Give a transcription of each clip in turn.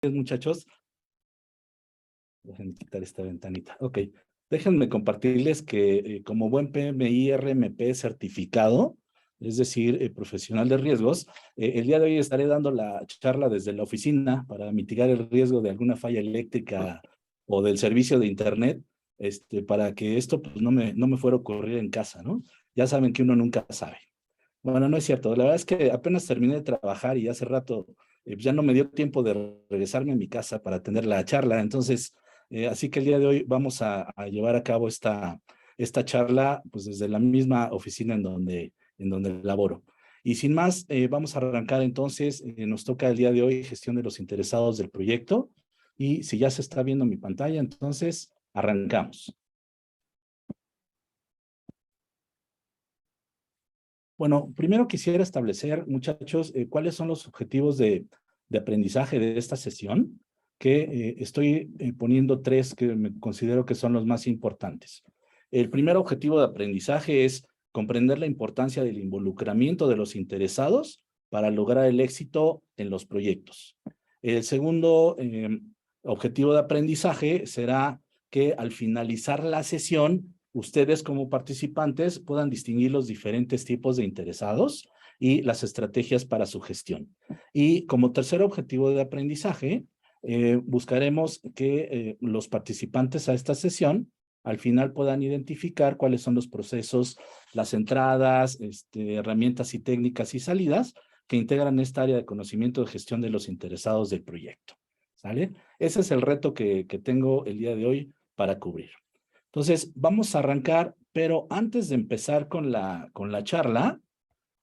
Muchachos. Déjenme quitar esta ventanita. Ok. Déjenme compartirles que como buen PMI RMP certificado, es decir, profesional de riesgos, el día de hoy estaré dando la charla desde la oficina para mitigar el riesgo de alguna falla eléctrica o del servicio de internet, para que esto pues, no me fuera a ocurrir en casa, ¿no? Ya saben que uno nunca sabe. Bueno, no es cierto. La verdad es que apenas terminé de trabajar y hace rato ya no me dio tiempo de regresarme a mi casa para atender la charla. Entonces, así que el día de hoy vamos a llevar a cabo esta charla pues desde la misma oficina en donde laboro. Y sin más, vamos a arrancar entonces. Nos toca el día de hoy gestión de los interesados del proyecto. Y si ya se está viendo mi pantalla, entonces arrancamos. Bueno, primero quisiera establecer, muchachos, cuáles son los objetivos de aprendizaje de esta sesión, que estoy poniendo tres que me considero que son los más importantes. El primer objetivo de aprendizaje es comprender la importancia del involucramiento de los interesados para lograr el éxito en los proyectos. El segundo objetivo de aprendizaje será que al finalizar la sesión, ustedes como participantes puedan distinguir los diferentes tipos de interesados y las estrategias para su gestión. Y como tercer objetivo de aprendizaje, buscaremos que los participantes a esta sesión al final puedan identificar cuáles son los procesos, las entradas, herramientas y técnicas y salidas que integran esta área de conocimiento de gestión de los interesados del proyecto. ¿Sale? Ese es el reto que tengo el día de hoy para cubrir. Entonces, vamos a arrancar, pero antes de empezar con la charla,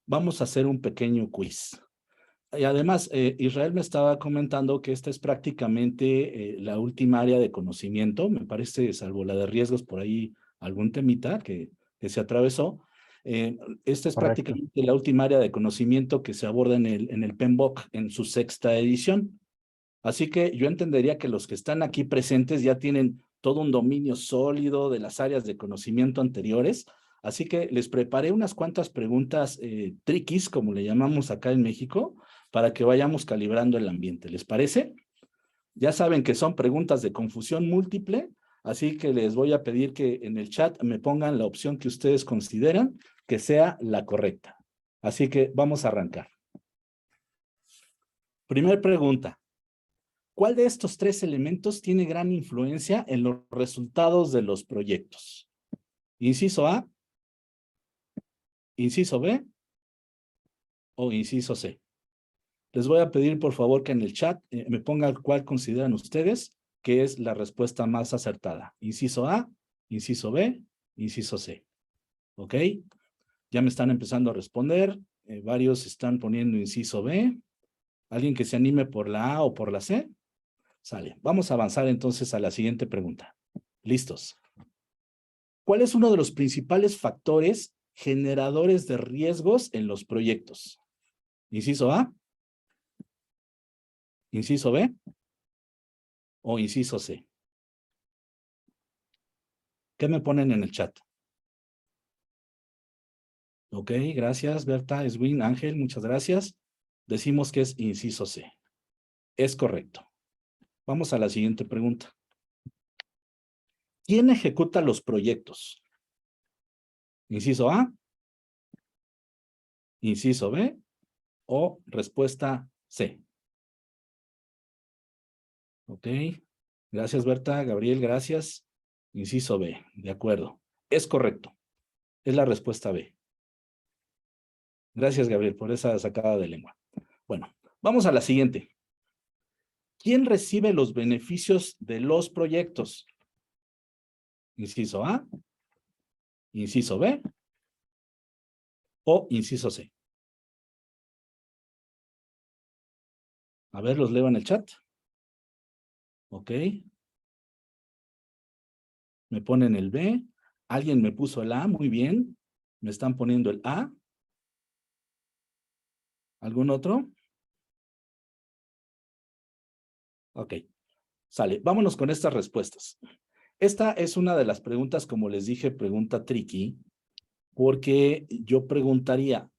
vamos a hacer un pequeño quiz. Y además, Israel me estaba comentando que esta es prácticamente la última área de conocimiento, me parece, salvo la de riesgos, por ahí algún temita que se atravesó. Esta es Correcto. prácticamente la última área de conocimiento que se aborda en el PMBOK en su sexta edición. Así que yo entendería que los que están aquí presentes ya tienen todo un dominio sólido de las áreas de conocimiento anteriores. Así que les preparé unas cuantas preguntas triquis, como le llamamos acá en México, para que vayamos calibrando el ambiente. ¿Les parece? Ya saben que son preguntas de confusión múltiple, así que les voy a pedir que en el chat me pongan la opción que ustedes consideran que sea la correcta. Así que vamos a arrancar. Primer pregunta. ¿Cuál de estos tres elementos tiene gran influencia en los resultados de los proyectos? Inciso A, inciso B o inciso C. Les voy a pedir por favor que en el chat me pongan cuál consideran ustedes que es la respuesta más acertada. Inciso A, inciso B, inciso C. ¿Ok? Ya me están empezando a responder. Varios están poniendo inciso B. ¿Alguien que se anime por la A o por la C? Sale. Vamos a avanzar entonces a la siguiente pregunta. ¿Listos? ¿Cuál es uno de los principales factores generadores de riesgos en los proyectos? ¿Inciso A? ¿Inciso B? ¿O inciso C? ¿Qué me ponen en el chat? Ok, gracias, Berta, Eswin, Ángel, muchas gracias. Decimos que es inciso C. Es correcto. Vamos a la siguiente pregunta. ¿Quién ejecuta los proyectos? ¿Inciso A? ¿Inciso B? ¿O respuesta C? Ok. Gracias, Berta. Gabriel, gracias. Inciso B. De acuerdo. Es correcto. Es la respuesta B. Gracias, Gabriel, por esa sacada de lengua. Bueno, vamos a la siguiente. ¿Quién recibe los beneficios de los proyectos? Inciso A, inciso B o inciso C. A ver, los leo en el chat. Ok. Me ponen el B. Alguien me puso el A, muy bien. Me están poniendo el A. ¿Algún otro? Ok. Sale. Vámonos con estas respuestas. Esta es una de las preguntas, como les dije, pregunta tricky, porque yo preguntaría,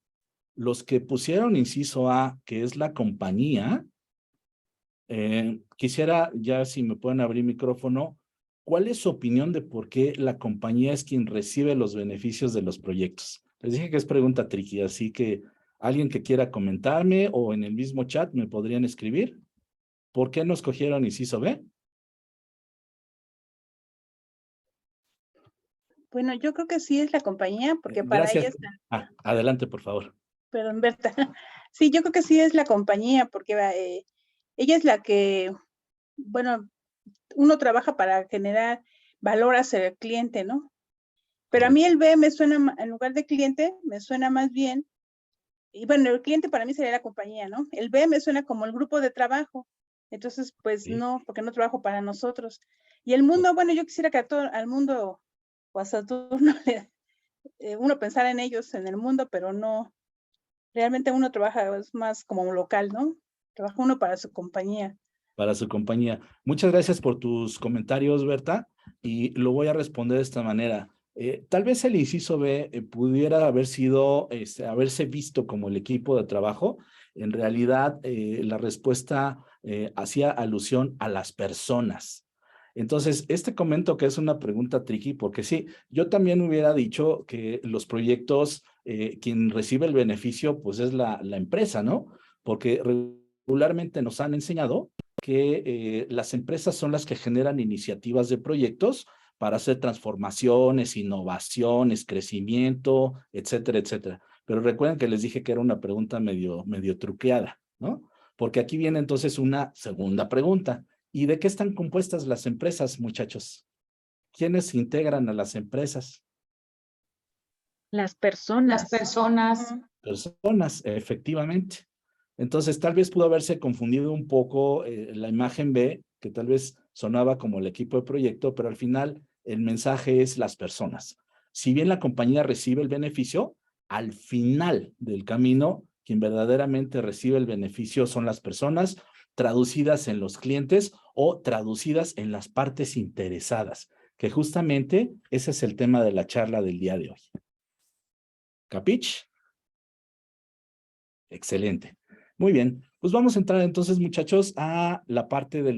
los que pusieron inciso A, que es la compañía, Quisiera, ya si me pueden abrir micrófono, ¿cuál es su opinión de por qué la compañía es quien recibe los beneficios de los proyectos? Les dije que es pregunta tricky, así que alguien que quiera comentarme o en el mismo chat me podrían escribir. ¿Por qué no escogieron inciso B? Bueno, yo creo que sí es la compañía, porque para ella Gracias. está, Adelante, por favor. perdón, Berta. Sí, yo creo que sí es la compañía, porque ella es la que, bueno, uno trabaja para generar valor hacia el cliente, ¿no? Pero a mí Correcto. el B me suena, en lugar de cliente, me suena más bien, y bueno, el cliente para mí sería la compañía, ¿no? El B me suena como el grupo de trabajo. Entonces, pues Sí. no, porque no trabajo para nosotros. Y el mundo, bueno, yo quisiera que a todo, al mundo o a Saturno uno pensara en ellos, en el mundo, pero no, realmente uno trabaja es más como local, ¿no? Trabaja uno para su compañía. Para su compañía. Muchas gracias por tus comentarios, Berta, y lo voy a responder de esta manera. Tal vez el inciso B pudiera haber sido, haberse visto como el equipo de trabajo. En realidad, la respuesta hacía alusión a las personas. Entonces, este comento que es una pregunta tricky, porque sí, yo también hubiera dicho que los proyectos, quien recibe el beneficio, pues es la empresa, ¿no? Porque regularmente nos han enseñado que las empresas son las que generan iniciativas de proyectos para hacer transformaciones, innovaciones, crecimiento, etcétera, etcétera. Pero recuerden que les dije que era una pregunta medio truqueada, ¿no? Porque aquí viene entonces una segunda pregunta. ¿Y de qué están compuestas las empresas, muchachos? ¿Quiénes integran a las empresas? Las personas. Las personas. Personas, efectivamente. Entonces, tal vez pudo haberse confundido un poco la imagen B, que tal vez sonaba como el equipo de proyecto, pero al final el mensaje es las personas. Si bien la compañía recibe el beneficio, al final del camino, quien verdaderamente recibe el beneficio son las personas, traducidas en los clientes o traducidas en las partes interesadas, que justamente ese es el tema de la charla del día de hoy. ¿Capich? Excelente. Muy bien, pues vamos a entrar entonces, muchachos, a la parte de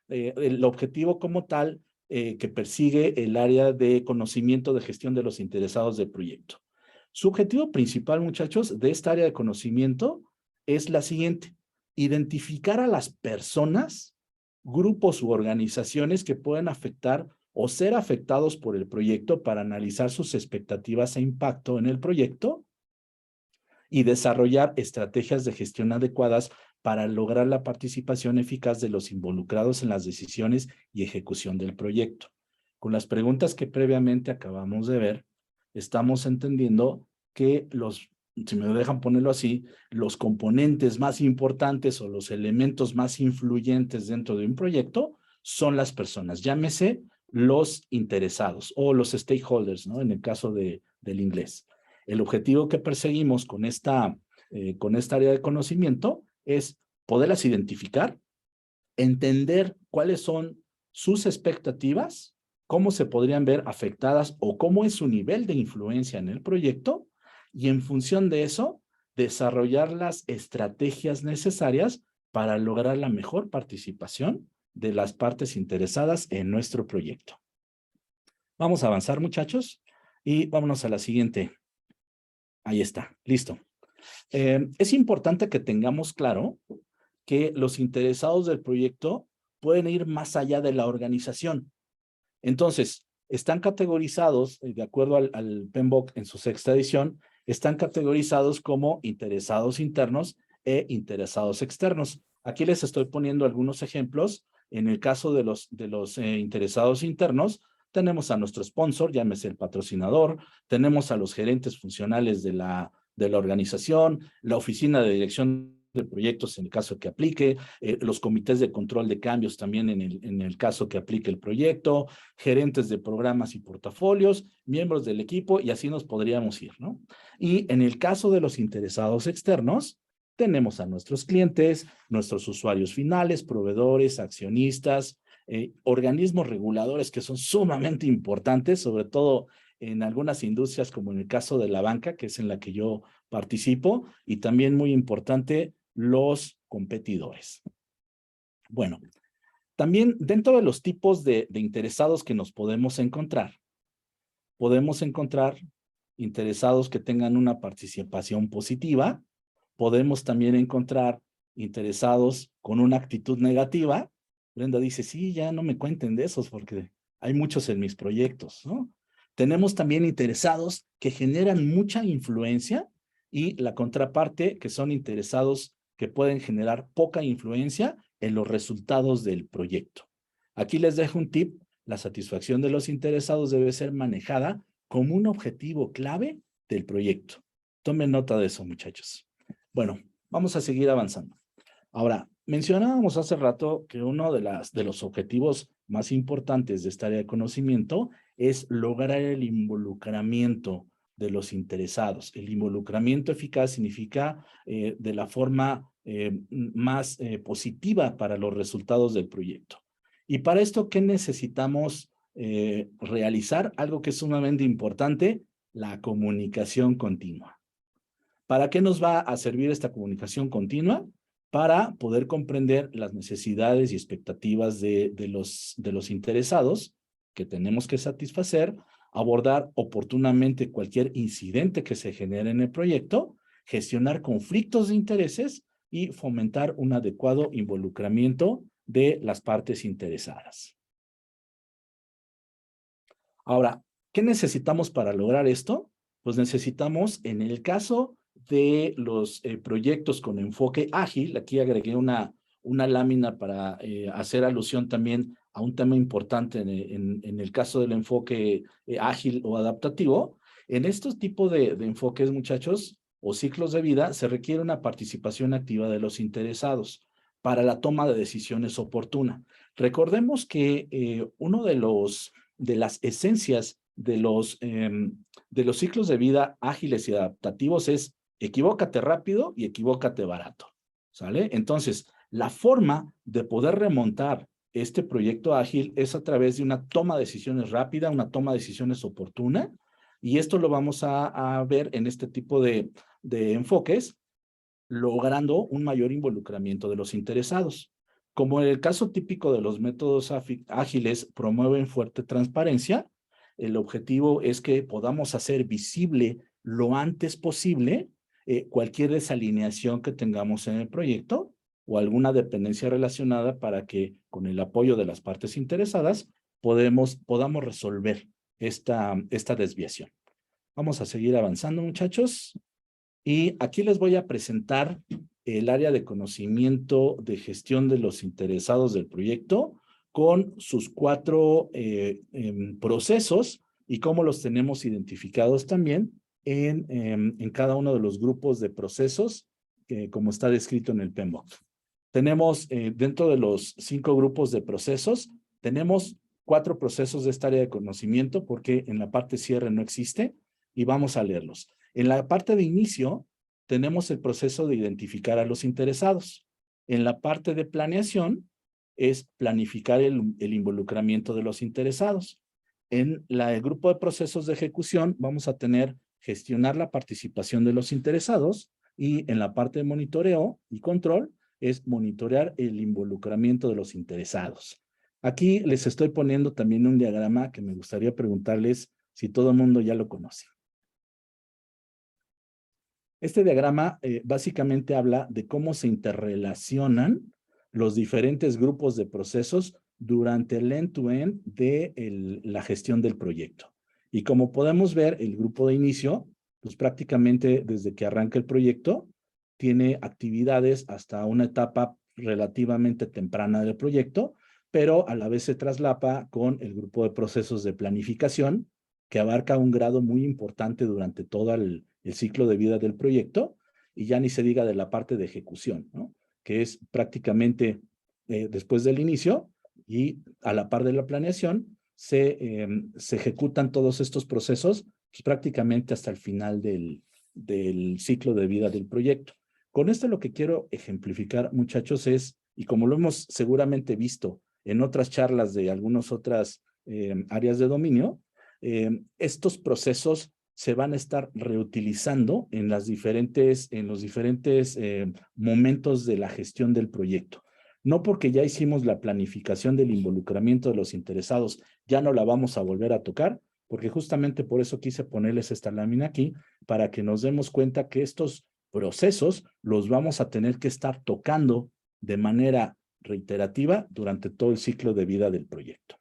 el objetivo como tal que persigue el área de conocimiento de gestión de los interesados del proyecto. Su objetivo principal, muchachos, de esta área de conocimiento es la siguiente: identificar a las personas, grupos u organizaciones que pueden afectar o ser afectados por el proyecto para analizar sus expectativas e impacto en el proyecto y desarrollar estrategias de gestión adecuadas para lograr la participación eficaz de los involucrados en las decisiones y ejecución del proyecto. Con las preguntas que previamente acabamos de ver, estamos entendiendo que si me dejan ponerlo así, los componentes más importantes o los elementos más influyentes dentro de un proyecto son las personas, llámese los interesados o los stakeholders, ¿no? En el caso del inglés. El objetivo que perseguimos con esta área de conocimiento es poderlas identificar, entender cuáles son sus expectativas, cómo se podrían ver afectadas o cómo es su nivel de influencia en el proyecto, y en función de eso, desarrollar las estrategias necesarias para lograr la mejor participación de las partes interesadas en nuestro proyecto. Vamos a avanzar, muchachos, y vámonos a la siguiente. Ahí está, listo. Es importante que tengamos claro que los interesados del proyecto pueden ir más allá de la organización. Entonces, están categorizados, de acuerdo al PMBOK en su sexta edición, están categorizados como interesados internos e interesados externos. Aquí les estoy poniendo algunos ejemplos. En el caso de los interesados internos, tenemos a nuestro sponsor, llámese el patrocinador, tenemos a los gerentes funcionales de la organización, la oficina de dirección de proyectos en el caso que aplique, los comités de control de cambios también en el caso que aplique el proyecto, gerentes de programas y portafolios, miembros del equipo, y así nos podríamos ir, ¿no? Y en el caso de los interesados externos, tenemos a nuestros clientes, nuestros usuarios finales, proveedores, accionistas, organismos reguladores que son sumamente importantes, sobre todo en algunas industrias como en el caso de la banca, que es en la que yo participo, y también muy importante, los competidores. Bueno, también dentro de los tipos de interesados que nos podemos encontrar interesados que tengan una participación positiva, podemos también encontrar interesados con una actitud negativa. Brenda dice, sí, ya no me cuenten de esos porque hay muchos en mis proyectos, ¿no? Tenemos también interesados que generan mucha influencia y la contraparte que son interesados que pueden generar poca influencia en los resultados del proyecto. Aquí les dejo un tip. La satisfacción de los interesados debe ser manejada como un objetivo clave del proyecto. Tomen nota de eso, muchachos. Bueno, vamos a seguir avanzando. Ahora, mencionábamos hace rato que uno de los objetivos más importantes de esta área de conocimiento es lograr el involucramiento de los interesados. El involucramiento eficaz significa de la forma más positiva para los resultados del proyecto. Y para esto, ¿qué necesitamos realizar? Algo que es sumamente importante, la comunicación continua. ¿Para qué nos va a servir esta comunicación continua? Para poder comprender las necesidades y expectativas de los interesados que tenemos que satisfacer, abordar oportunamente cualquier incidente que se genere en el proyecto, gestionar conflictos de intereses y fomentar un adecuado involucramiento de las partes interesadas. Ahora, ¿qué necesitamos para lograr esto? Pues necesitamos, en el caso de los proyectos con enfoque ágil, aquí agregué una lámina para hacer alusión también a un tema importante en el caso del enfoque ágil o adaptativo. En estos tipos de enfoques, muchachos, o ciclos de vida, se requiere una participación activa de los interesados para la toma de decisiones oportuna. Recordemos que uno de las esencias de los ciclos de vida ágiles y adaptativos es equivócate rápido y equivócate barato, ¿sale? Entonces, la forma de poder remontar este proyecto ágil es a través de una toma de decisiones rápida, una toma de decisiones oportuna, y esto lo vamos a ver en este tipo de enfoques, logrando un mayor involucramiento de los interesados. Como en el caso típico de los métodos ágiles promueven fuerte transparencia, el objetivo es que podamos hacer visible lo antes posible cualquier desalineación que tengamos en el proyecto o alguna dependencia relacionada para que con el apoyo de las partes interesadas podamos resolver esta desviación. Vamos a seguir avanzando, muchachos. Y aquí les voy a presentar el área de conocimiento de gestión de los interesados del proyecto con sus 4 procesos y cómo los tenemos identificados también en cada uno de los grupos de procesos, como está descrito en el PMBOK. Tenemos dentro de los 5 grupos de procesos, tenemos 4 procesos de esta área de conocimiento porque en la parte cierre no existe y vamos a leerlos. En la parte de inicio, tenemos el proceso de identificar a los interesados. En la parte de planeación, es planificar el involucramiento de los interesados. En el grupo de procesos de ejecución, vamos a tener gestionar la participación de los interesados y en la parte de monitoreo y control, es monitorear el involucramiento de los interesados. Aquí les estoy poniendo también un diagrama que me gustaría preguntarles si todo el mundo ya lo conoce. Este diagrama básicamente habla de cómo se interrelacionan los diferentes grupos de procesos durante el end-to-end de la gestión del proyecto. Y como podemos ver, el grupo de inicio, pues prácticamente desde que arranca el proyecto, tiene actividades hasta una etapa relativamente temprana del proyecto, pero a la vez se traslapa con el grupo de procesos de planificación, que abarca un grado muy importante durante todo el ciclo de vida del proyecto, y ya ni se diga de la parte de ejecución, ¿no? Que es prácticamente después del inicio y a la par de la planeación, se ejecutan todos estos procesos pues, prácticamente hasta el final del ciclo de vida del proyecto. Con esto lo que quiero ejemplificar, muchachos, es, y como lo hemos seguramente visto en otras charlas de algunas otras áreas de dominio, estos procesos se van a estar reutilizando en los diferentes momentos de la gestión del proyecto. No porque ya hicimos la planificación del involucramiento de los interesados, ya no la vamos a volver a tocar, porque justamente por eso quise ponerles esta lámina aquí, para que nos demos cuenta que estos procesos los vamos a tener que estar tocando de manera reiterativa durante todo el ciclo de vida del proyecto.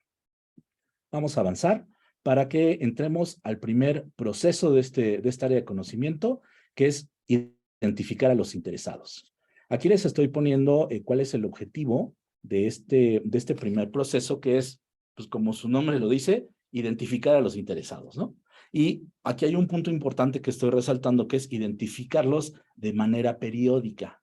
Vamos a avanzar para que entremos al primer proceso de esta área de conocimiento, que es identificar a los interesados. Aquí les estoy poniendo cuál es el objetivo de este primer proceso, que es, pues como su nombre lo dice, identificar a los interesados, ¿no? Y aquí hay un punto importante que estoy resaltando, que es identificarlos de manera periódica.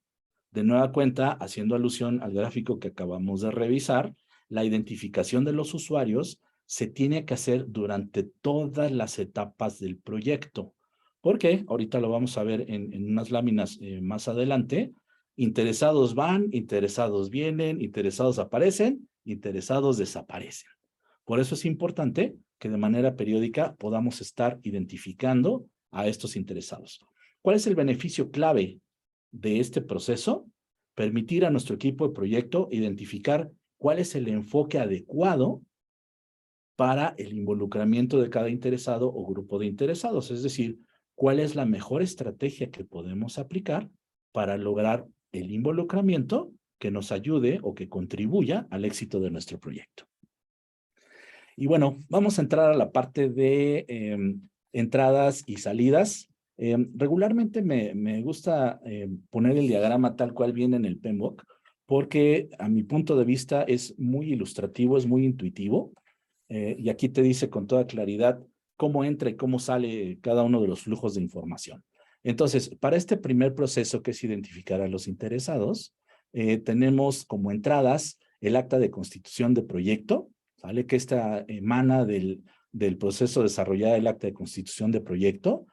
De nueva cuenta, haciendo alusión al gráfico que acabamos de revisar, la identificación de los usuarios se tiene que hacer durante todas las etapas del proyecto. Porque ahorita lo vamos a ver en unas láminas más adelante. Interesados van, interesados vienen, interesados aparecen, interesados desaparecen. Por eso es importante que de manera periódica podamos estar identificando a estos interesados. ¿Cuál es el beneficio clave de este proceso? Permitir a nuestro equipo de proyecto identificar cuál es el enfoque adecuado para el involucramiento de cada interesado o grupo de interesados. Es decir, cuál es la mejor estrategia que podemos aplicar para lograr el involucramiento que nos ayude o que contribuya al éxito de nuestro proyecto. Y bueno, vamos a entrar a la parte de entradas y salidas. Regularmente me gusta poner el diagrama tal cual viene en el PMBOK, porque a mi punto de vista es muy ilustrativo, es muy intuitivo. Y aquí te dice con toda claridad cómo entra y cómo sale cada uno de los flujos de información. Entonces, para este primer proceso, que es identificar a los interesados, tenemos como entradas el acta de constitución de proyecto, ¿vale? Que esta emana del proceso de desarrollar el acta de constitución de proyecto.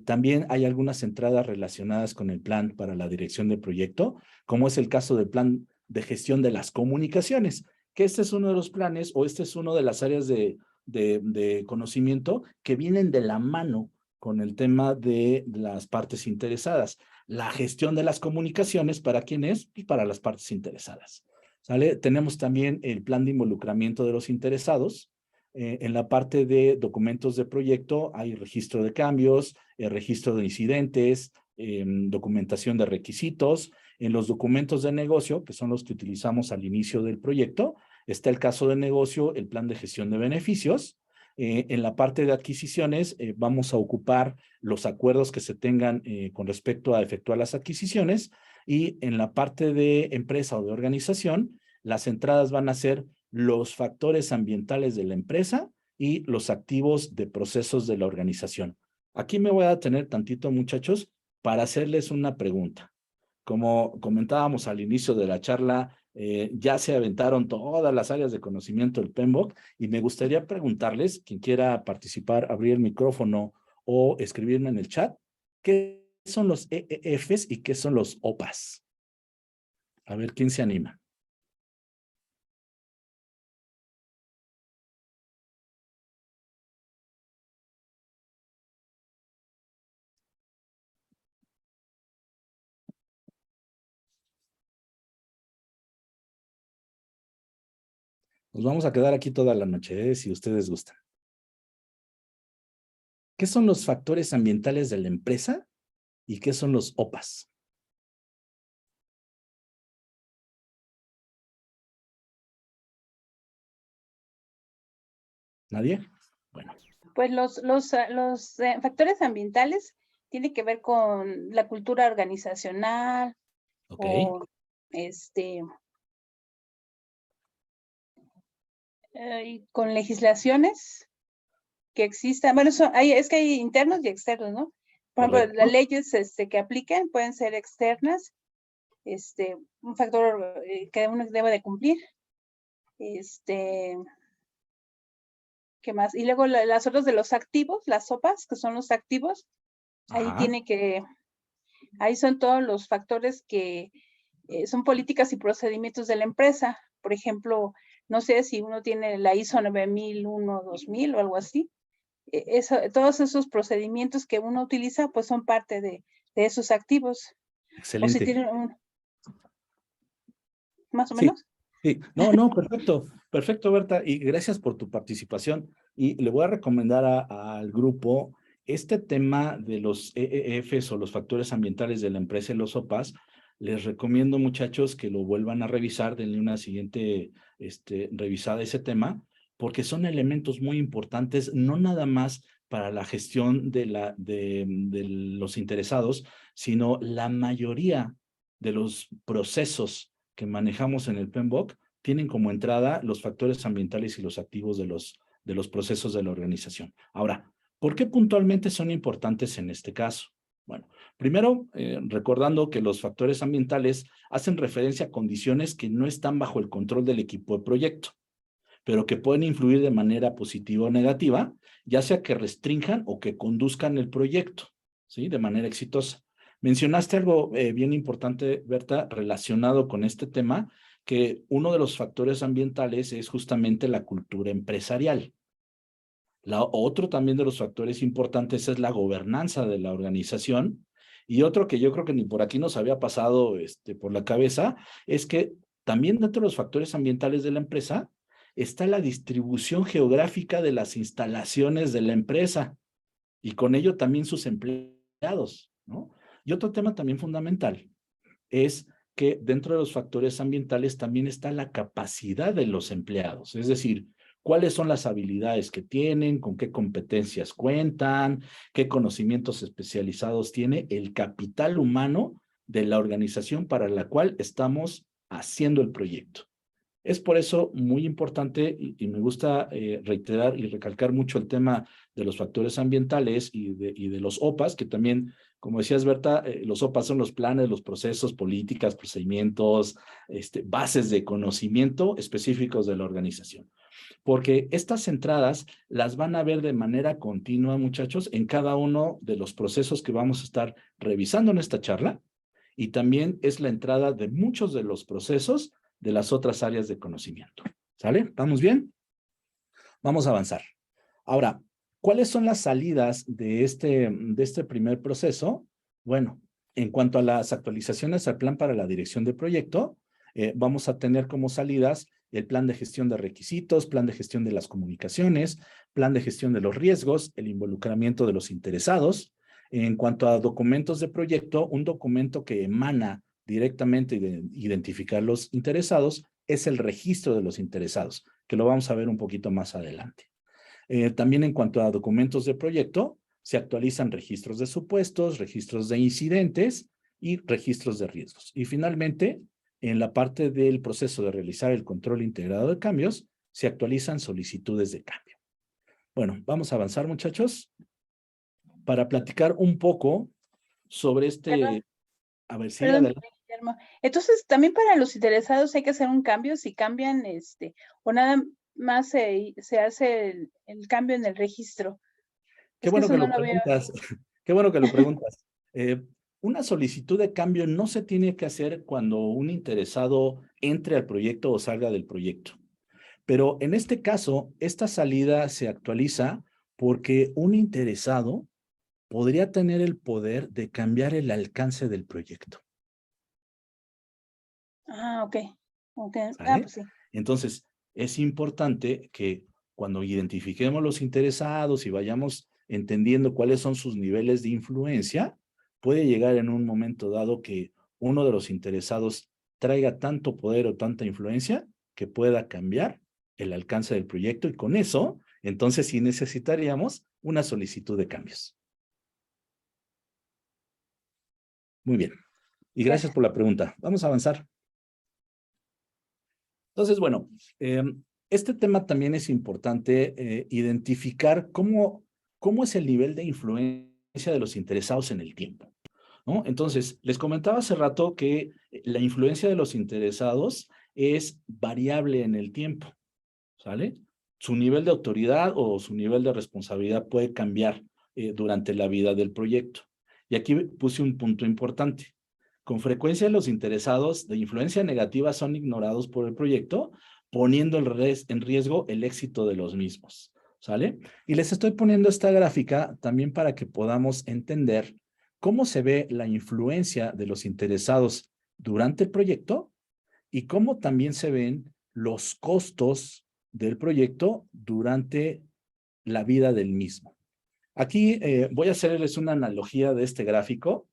También hay algunas entradas relacionadas con el plan para la dirección de proyecto, como es el caso del plan de gestión de las comunicaciones, que este es uno de los planes o este es uno de las áreas de conocimiento que vienen de la mano con el tema de las partes interesadas. La gestión de las comunicaciones, ¿para quién es? Pues para las partes interesadas. ¿Sale? Tenemos también el plan de involucramiento de los interesados. En la parte de documentos de proyecto hay registro de cambios, registro de incidentes, documentación de requisitos. En los documentos de negocio, que son los que utilizamos al inicio del proyecto, está el caso de negocio, el plan de gestión de beneficios. En la parte de adquisiciones vamos a ocupar los acuerdos que se tengan con respecto a efectuar las adquisiciones, y en la parte de empresa o de organización, las entradas van a ser los factores ambientales de la empresa y los activos de procesos de la organización. Aquí me voy a detener tantito, muchachos, para hacerles una pregunta. Como comentábamos al inicio de la charla, ya se aventaron todas las áreas de conocimiento del PMBOK y me gustaría preguntarles, quien quiera participar, abrir el micrófono o escribirme en el chat, ¿qué son los EEFs y qué son los OPAs? A ver, ¿quién se anima? Nos vamos a quedar aquí toda la noche, si ustedes gustan. ¿Qué son los factores ambientales de la empresa y qué son los OPAs? ¿Nadie? Bueno. Pues los factores ambientales tienen que ver con la cultura organizacional, Okay. o y con legislaciones que existan. Bueno, es que hay internos y externos, ¿no? Por ejemplo, Correcto. las leyes que apliquen pueden ser externas, un factor que uno debe de cumplir. ¿Qué más? Y luego las otras de los activos, las OPAs, que son los activos, ahí ahí son todos los factores que son políticas y procedimientos de la empresa. Por ejemplo, no sé si uno tiene la ISO 9001-2000 o algo así. Todos esos procedimientos que uno utiliza, pues son parte de esos activos. Excelente. O si tienen más o Sí, menos. sí. No, no, perfecto. Perfecto, Berta. Y gracias por tu participación. Y le voy a recomendar al grupo este tema de los EEFs o los factores ambientales de la empresa y los OPAs. Les recomiendo, muchachos, que lo vuelvan a revisar, denle una siguiente revisada a ese tema, porque son elementos muy importantes, no nada más para la gestión de los interesados, sino la mayoría de los procesos que manejamos en el PMBOK tienen como entrada los factores ambientales y los activos de los procesos de la organización. Ahora, ¿por qué puntualmente son importantes en este caso? Bueno, primero, recordando que los factores ambientales hacen referencia a condiciones que no están bajo el control del equipo de proyecto, pero que pueden influir de manera positiva o negativa, ya sea que restrinjan o que conduzcan el proyecto, ¿sí? De manera exitosa. Mencionaste algo bien importante, Berta, relacionado con este tema, que uno de los factores ambientales es justamente la cultura empresarial. Otro también de los factores importantes es la gobernanza de la organización. Y otro que yo creo que ni por aquí nos había pasado por la cabeza es que también dentro de los factores ambientales de la empresa está la distribución geográfica de las instalaciones de la empresa y con ello también sus empleados, ¿no? Y otro tema también fundamental es que dentro de los factores ambientales también está la capacidad de los empleados, es decir, cuáles son las habilidades que tienen, con qué competencias cuentan, qué conocimientos especializados tiene el capital humano de la organización para la cual estamos haciendo el proyecto. Es por eso muy importante y me gusta reiterar y recalcar mucho el tema de los factores ambientales y de los OPAs, que también, como decías, Berta, los OPAs son los planes, los procesos, políticas, procedimientos, bases de conocimiento específicos de la organización. Porque estas entradas las van a ver de manera continua, muchachos, en cada uno de los procesos que vamos a estar revisando en esta charla. Y también es la entrada de muchos de los procesos de las otras áreas de conocimiento. ¿Sale? ¿Vamos bien? Vamos a avanzar. Ahora, ¿cuáles son las salidas de este primer proceso? Bueno, en cuanto a las actualizaciones al plan para la dirección de proyecto, vamos a tener como salidas el plan de gestión de requisitos, plan de gestión de las comunicaciones, plan de gestión de los riesgos, el involucramiento de los interesados. En cuanto a documentos de proyecto, un documento que emana directamente de identificar los interesados es el registro de los interesados, que lo vamos a ver un poquito más adelante. También en cuanto a documentos de proyecto, se actualizan registros de supuestos, registros de incidentes y registros de riesgos. Y finalmente, en la parte del proceso de realizar el control integrado de cambios, se actualizan solicitudes de cambio. Bueno, vamos a avanzar, muchachos, para platicar un poco sobre Perdón, A ver, sí, perdón, adelante. Guillermo. Entonces, también para los interesados hay que hacer un cambio si cambian, o nada más se hace el cambio en el registro. Qué Es que bueno eso que no lo lo veo. preguntas. Qué bueno que lo preguntas. Una solicitud de cambio no se tiene que hacer cuando un interesado entre al proyecto o salga del proyecto. Pero en este caso, esta salida se actualiza porque un interesado podría tener el poder de cambiar el alcance del proyecto. Ah, ok. Ah, ¿Sale? pues sí. Entonces, es importante que cuando identifiquemos los interesados y vayamos entendiendo cuáles son sus niveles de influencia, puede llegar en un momento dado que uno de los interesados traiga tanto poder o tanta influencia que pueda cambiar el alcance del proyecto y con eso, entonces sí necesitaríamos una solicitud de cambios. Muy bien. Y gracias Gracias. por la pregunta. Vamos a avanzar. Entonces, bueno, este tema también es importante identificar cómo es el nivel de influencia de los interesados en el tiempo, ¿no? Entonces, les comentaba hace rato que la influencia de los interesados es variable en el tiempo, ¿sale? Su nivel de autoridad o su nivel de responsabilidad puede cambiar durante la vida del proyecto. Y aquí puse un punto importante. Con frecuencia los interesados de influencia negativa son ignorados por el proyecto, poniendo en riesgo el éxito de los mismos, ¿sale? Y les estoy poniendo esta gráfica también para que podamos entender cómo se ve la influencia de los interesados durante el proyecto y cómo también se ven los costos del proyecto durante la vida del mismo. Aquí voy a hacerles una analogía de este gráfico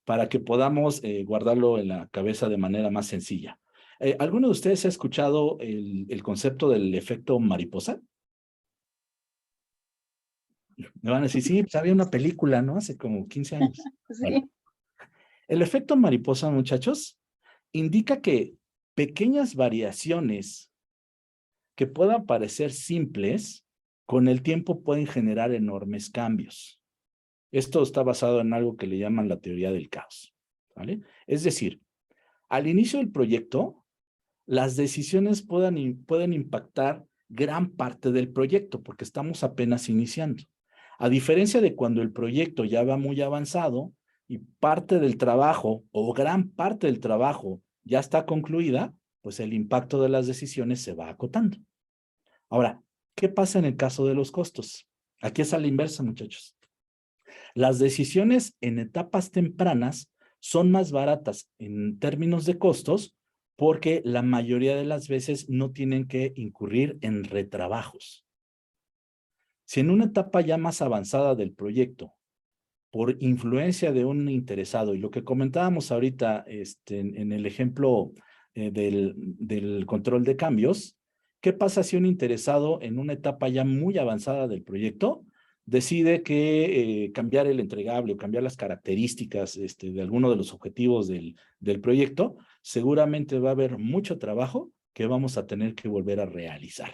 para que podamos guardarlo en la cabeza de manera más sencilla. ¿Alguno de ustedes ha escuchado el concepto del efecto mariposa? Me van a decir, sí, pues había una película, ¿no? Hace como 15 años. Sí. Bueno, el efecto mariposa, muchachos, indica que pequeñas variaciones que puedan parecer simples, con el tiempo pueden generar enormes cambios. Esto está basado en algo que le llaman la teoría del caos, ¿vale? Es decir, al inicio del proyecto, las decisiones pueden impactar gran parte del proyecto porque estamos apenas iniciando. A diferencia de cuando el proyecto ya va muy avanzado y parte del trabajo o gran parte del trabajo ya está concluida, pues el impacto de las decisiones se va acotando. Ahora, ¿qué pasa en el caso de los costos? Aquí es a la inversa, muchachos. Las decisiones en etapas tempranas son más baratas en términos de costos porque la mayoría de las veces no tienen que incurrir en retrabajos. Si en una etapa ya más avanzada del proyecto, por influencia de un interesado, y lo que comentábamos ahorita en el ejemplo del control de cambios, ¿qué pasa si un interesado en una etapa ya muy avanzada del proyecto decide que cambiar el entregable o cambiar las características de alguno de los objetivos del proyecto? Seguramente va a haber mucho trabajo que vamos a tener que volver a realizar.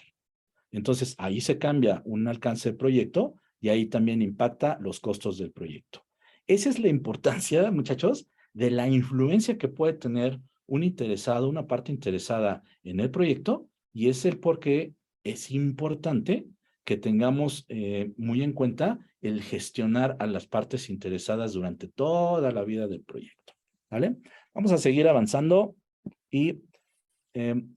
Entonces, ahí se cambia un alcance del proyecto y ahí también impacta los costos del proyecto. Esa es la importancia, muchachos, de la influencia que puede tener un interesado, una parte interesada en el proyecto, y es el por qué es importante que tengamos muy en cuenta el gestionar a las partes interesadas durante toda la vida del proyecto. ¿Vale? Vamos a seguir avanzando y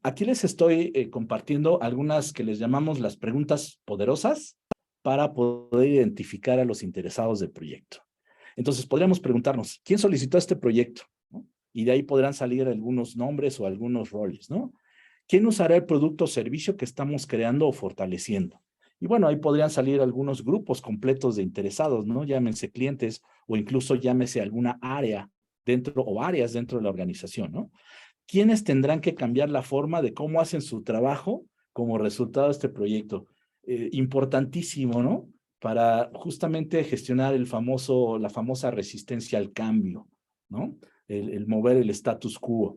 aquí les estoy compartiendo algunas que les llamamos las preguntas poderosas para poder identificar a los interesados del proyecto. Entonces, podríamos preguntarnos, ¿quién solicitó este proyecto? ¿No? Y de ahí podrán salir algunos nombres o algunos roles, ¿no? ¿Quién usará el producto o servicio que estamos creando o fortaleciendo? Y bueno, ahí podrían salir algunos grupos completos de interesados, ¿no? Llámense clientes o incluso llámese alguna área dentro o áreas dentro de la organización, ¿no? ¿Quiénes tendrán que cambiar la forma de cómo hacen su trabajo como resultado de este proyecto? Importantísimo, ¿no? Para justamente gestionar la famosa resistencia al cambio, ¿no? El mover el status quo.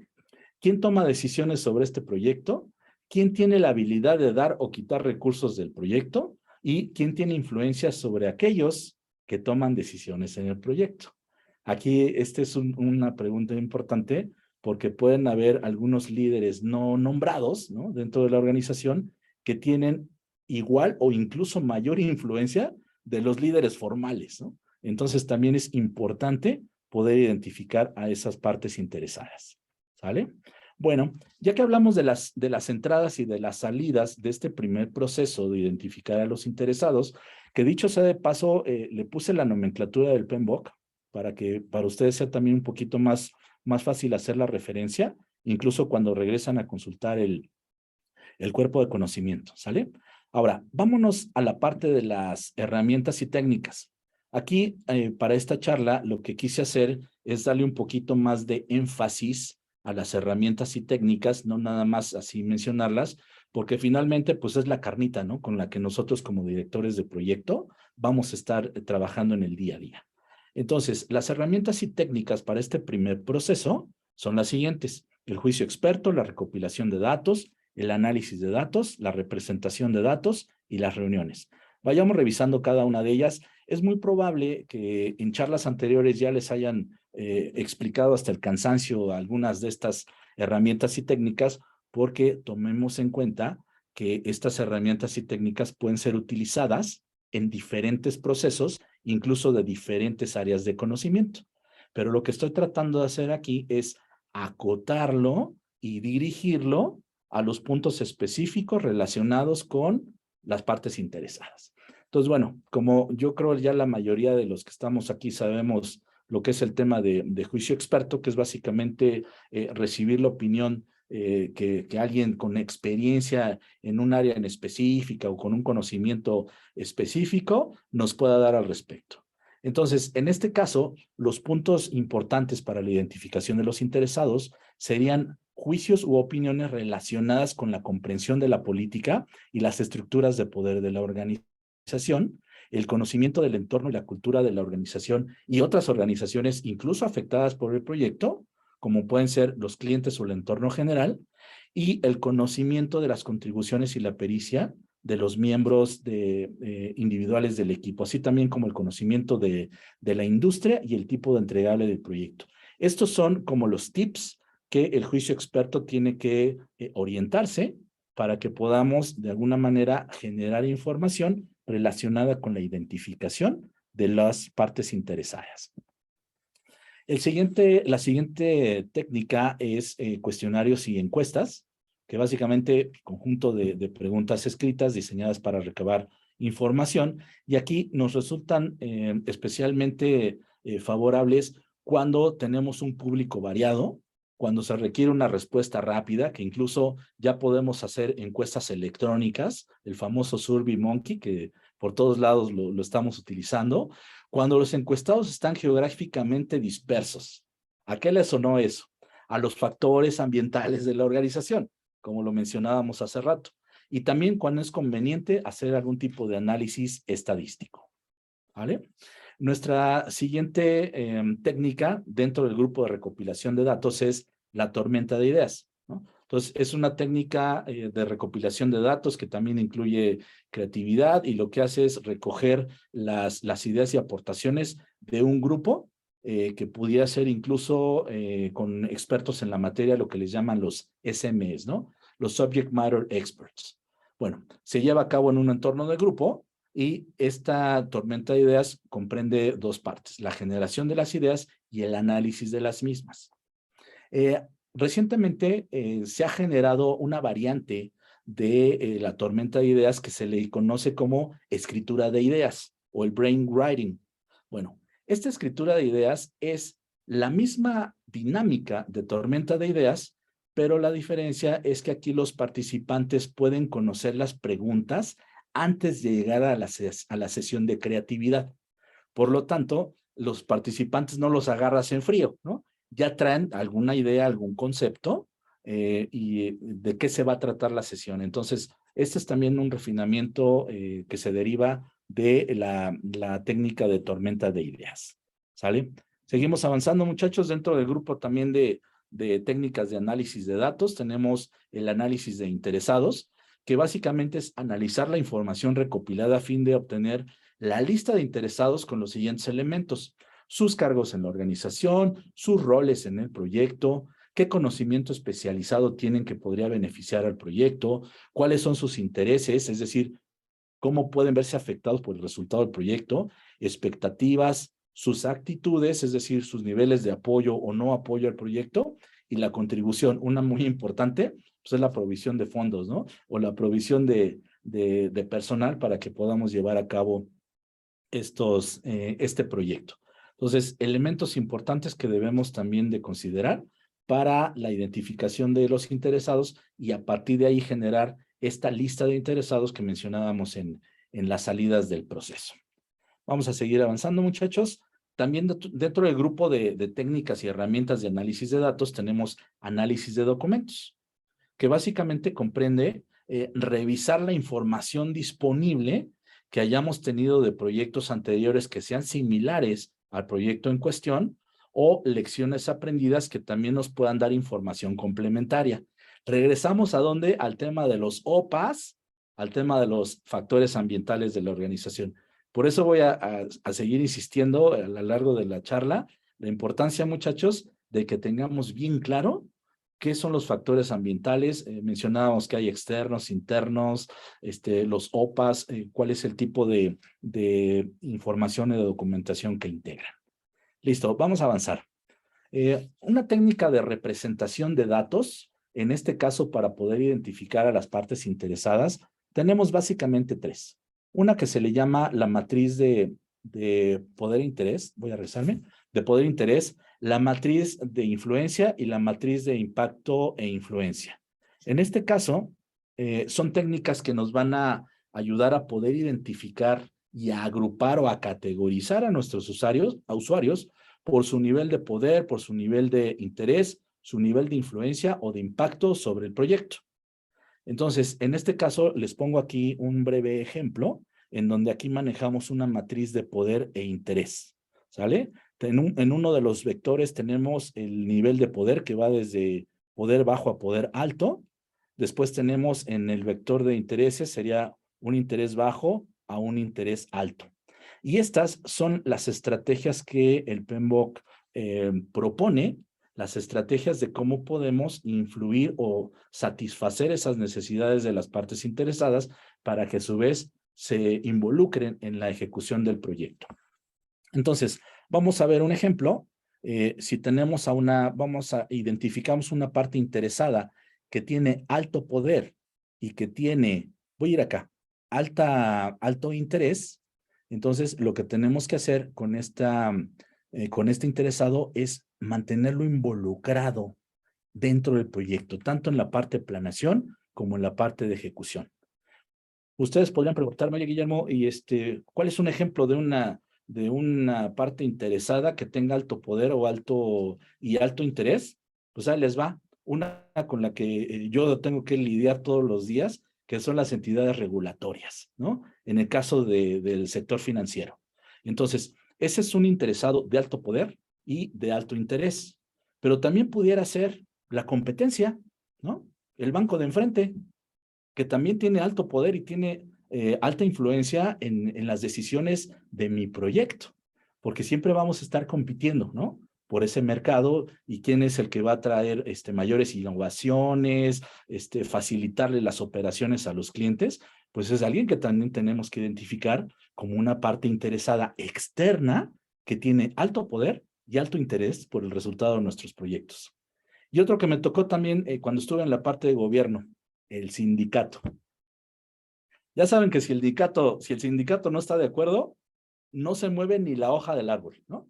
¿Quién toma decisiones sobre este proyecto? ¿Quién tiene la habilidad de dar o quitar recursos del proyecto? ¿Y quién tiene influencia sobre aquellos que toman decisiones en el proyecto? Aquí esta es una pregunta importante porque pueden haber algunos líderes no nombrados, ¿no? Dentro de la organización que tienen igual o incluso mayor influencia de los líderes formales, ¿no? Entonces también es importante poder identificar a esas partes interesadas. ¿Sale? Bueno, ya que hablamos de las entradas y de las salidas de este primer proceso de identificar a los interesados, que dicho sea de paso, le puse la nomenclatura del PMBOK para que para ustedes sea también un poquito más fácil hacer la referencia, incluso cuando regresan a consultar el cuerpo de conocimiento, ¿sale? Ahora, vámonos a la parte de las herramientas y técnicas. Aquí, para esta charla, lo que quise hacer es darle un poquito más de énfasis a las herramientas y técnicas, no nada más así mencionarlas, porque finalmente, pues es la carnita, ¿no? Con la que nosotros como directores de proyecto vamos a estar trabajando en el día a día. Entonces, las herramientas y técnicas para este primer proceso son las siguientes: el juicio experto, la recopilación de datos, el análisis de datos, la representación de datos y las reuniones. Vayamos revisando cada una de ellas. Es muy probable que en charlas anteriores ya les hayan explicado hasta el cansancio algunas de estas herramientas y técnicas, porque tomemos en cuenta que estas herramientas y técnicas pueden ser utilizadas en diferentes procesos, incluso de diferentes áreas de conocimiento. Pero lo que estoy tratando de hacer aquí es acotarlo y dirigirlo a los puntos específicos relacionados con las partes interesadas. Entonces, bueno, como yo creo ya la mayoría de los que estamos aquí sabemos lo que es el tema de juicio experto, que es básicamente recibir la opinión que alguien con experiencia en un área en específica o con un conocimiento específico nos pueda dar al respecto. Entonces, en este caso, los puntos importantes para la identificación de los interesados serían juicios u opiniones relacionadas con la comprensión de la política y las estructuras de poder de la organización, el conocimiento del entorno y la cultura de la organización y otras organizaciones incluso afectadas por el proyecto, como pueden ser los clientes o el entorno general, y el conocimiento de las contribuciones y la pericia de los miembros individuales del equipo, así también como el conocimiento de la industria y el tipo de entregable del proyecto. Estos son como los tips que el juicio experto tiene que orientarse para que podamos de alguna manera generar información relacionada con la identificación de las partes interesadas. La siguiente técnica es cuestionarios y encuestas, que básicamente conjunto de preguntas escritas diseñadas para recabar información, y aquí nos resultan especialmente favorables cuando tenemos un público variado, cuando se requiere una respuesta rápida, que incluso ya podemos hacer encuestas electrónicas, el famoso SurveyMonkey, que por todos lados lo estamos utilizando, cuando los encuestados están geográficamente dispersos. ¿A qué le sonó eso? A los factores ambientales de la organización, como lo mencionábamos hace rato, y también cuando es conveniente hacer algún tipo de análisis estadístico. ¿Vale? Nuestra siguiente técnica dentro del grupo de recopilación de datos es la tormenta de ideas, ¿no? Entonces, es una técnica de recopilación de datos que también incluye creatividad y lo que hace es recoger las ideas y aportaciones de un grupo que pudiera ser incluso con expertos en la materia, lo que les llaman los SMEs, ¿no? Los Subject Matter Experts. Bueno, se lleva a cabo en un entorno de grupo y esta tormenta de ideas comprende dos partes, la generación de las ideas y el análisis de las mismas. Recientemente se ha generado una variante de la tormenta de ideas que se le conoce como escritura de ideas o el brainwriting. Bueno, esta escritura de ideas es la misma dinámica de tormenta de ideas, pero la diferencia es que aquí los participantes pueden conocer las preguntas antes de llegar a la sesión de creatividad. Por lo tanto, los participantes no los agarras en frío, ¿no? Ya traen alguna idea, algún concepto y de qué se va a tratar la sesión. Entonces, este es también un refinamiento que se deriva de la técnica de tormenta de ideas. ¿Sale? Seguimos avanzando, muchachos. Dentro del grupo también de técnicas de análisis de datos, tenemos el análisis de interesados, que básicamente es analizar la información recopilada a fin de obtener la lista de interesados con los siguientes elementos: sus cargos en la organización, sus roles en el proyecto, qué conocimiento especializado tienen que podría beneficiar al proyecto, cuáles son sus intereses, es decir, cómo pueden verse afectados por el resultado del proyecto, expectativas, sus actitudes, es decir, sus niveles de apoyo o no apoyo al proyecto, y la contribución. Una muy importante, pues es la provisión de fondos, ¿no? O la provisión de personal para que podamos llevar a cabo este proyecto. Entonces, elementos importantes que debemos también de considerar para la identificación de los interesados y a partir de ahí generar esta lista de interesados que mencionábamos en las salidas del proceso. Vamos a seguir avanzando, muchachos. También dentro del grupo de técnicas y herramientas de análisis de datos tenemos análisis de documentos, que básicamente comprende revisar la información disponible que hayamos tenido de proyectos anteriores que sean similares al proyecto en cuestión o lecciones aprendidas que también nos puedan dar información complementaria. Regresamos a dónde? Al tema de los OPAs, al tema de los factores ambientales de la organización. Por eso voy a seguir insistiendo a lo largo de la charla, la importancia, muchachos, de que tengamos bien claro qué son los factores ambientales. Mencionábamos que hay externos, internos, los OPAs, cuál es el tipo de información y de documentación que integran. Listo, vamos a avanzar. Una técnica de representación de datos, en este caso para poder identificar a las partes interesadas, tenemos básicamente tres. Una que se le llama la matriz de poder e interés, voy a rezarme, de poder e interés, la matriz de influencia y la matriz de impacto e influencia. En este caso, son técnicas que nos van a ayudar a poder identificar y a agrupar o a categorizar a nuestros usuarios por su nivel de poder, por su nivel de interés, su nivel de influencia o de impacto sobre el proyecto. Entonces, en este caso, les pongo aquí un breve ejemplo en donde aquí manejamos una matriz de poder e interés, ¿sale? En uno de los vectores tenemos el nivel de poder que va desde poder bajo a poder alto. Después tenemos en el vector de intereses, sería un interés bajo a un interés alto. Y estas son las estrategias que el PMBOK propone, las estrategias de cómo podemos influir o satisfacer esas necesidades de las partes interesadas para que a su vez se involucren en la ejecución del proyecto. Entonces, vamos a ver un ejemplo. Si tenemos identificamos una parte interesada que tiene alto poder y que tiene, voy a ir acá, alto interés, entonces lo que tenemos que hacer con este interesado es mantenerlo involucrado dentro del proyecto, tanto en la parte de planeación como en la parte de ejecución. Ustedes podrían preguntarme, oye, Guillermo, ¿cuál es un ejemplo de una parte interesada que tenga alto poder o alto interés? Pues ahí les va. Una con la que yo tengo que lidiar todos los días, que son las entidades regulatorias, ¿no? En el caso del sector financiero. Entonces, ese es un interesado de alto poder y de alto interés. Pero también pudiera ser la competencia, ¿no? El banco de enfrente, que también tiene alto poder y tiene alta influencia en las decisiones de mi proyecto, porque siempre vamos a estar compitiendo, ¿no? Por ese mercado y quién es el que va a traer mayores innovaciones, facilitarle las operaciones a los clientes, pues es alguien que también tenemos que identificar como una parte interesada externa que tiene alto poder y alto interés por el resultado de nuestros proyectos. Y otro que me tocó también cuando estuve en la parte de gobierno, el sindicato. Ya saben que si el sindicato no está de acuerdo, no se mueve ni la hoja del árbol, ¿no?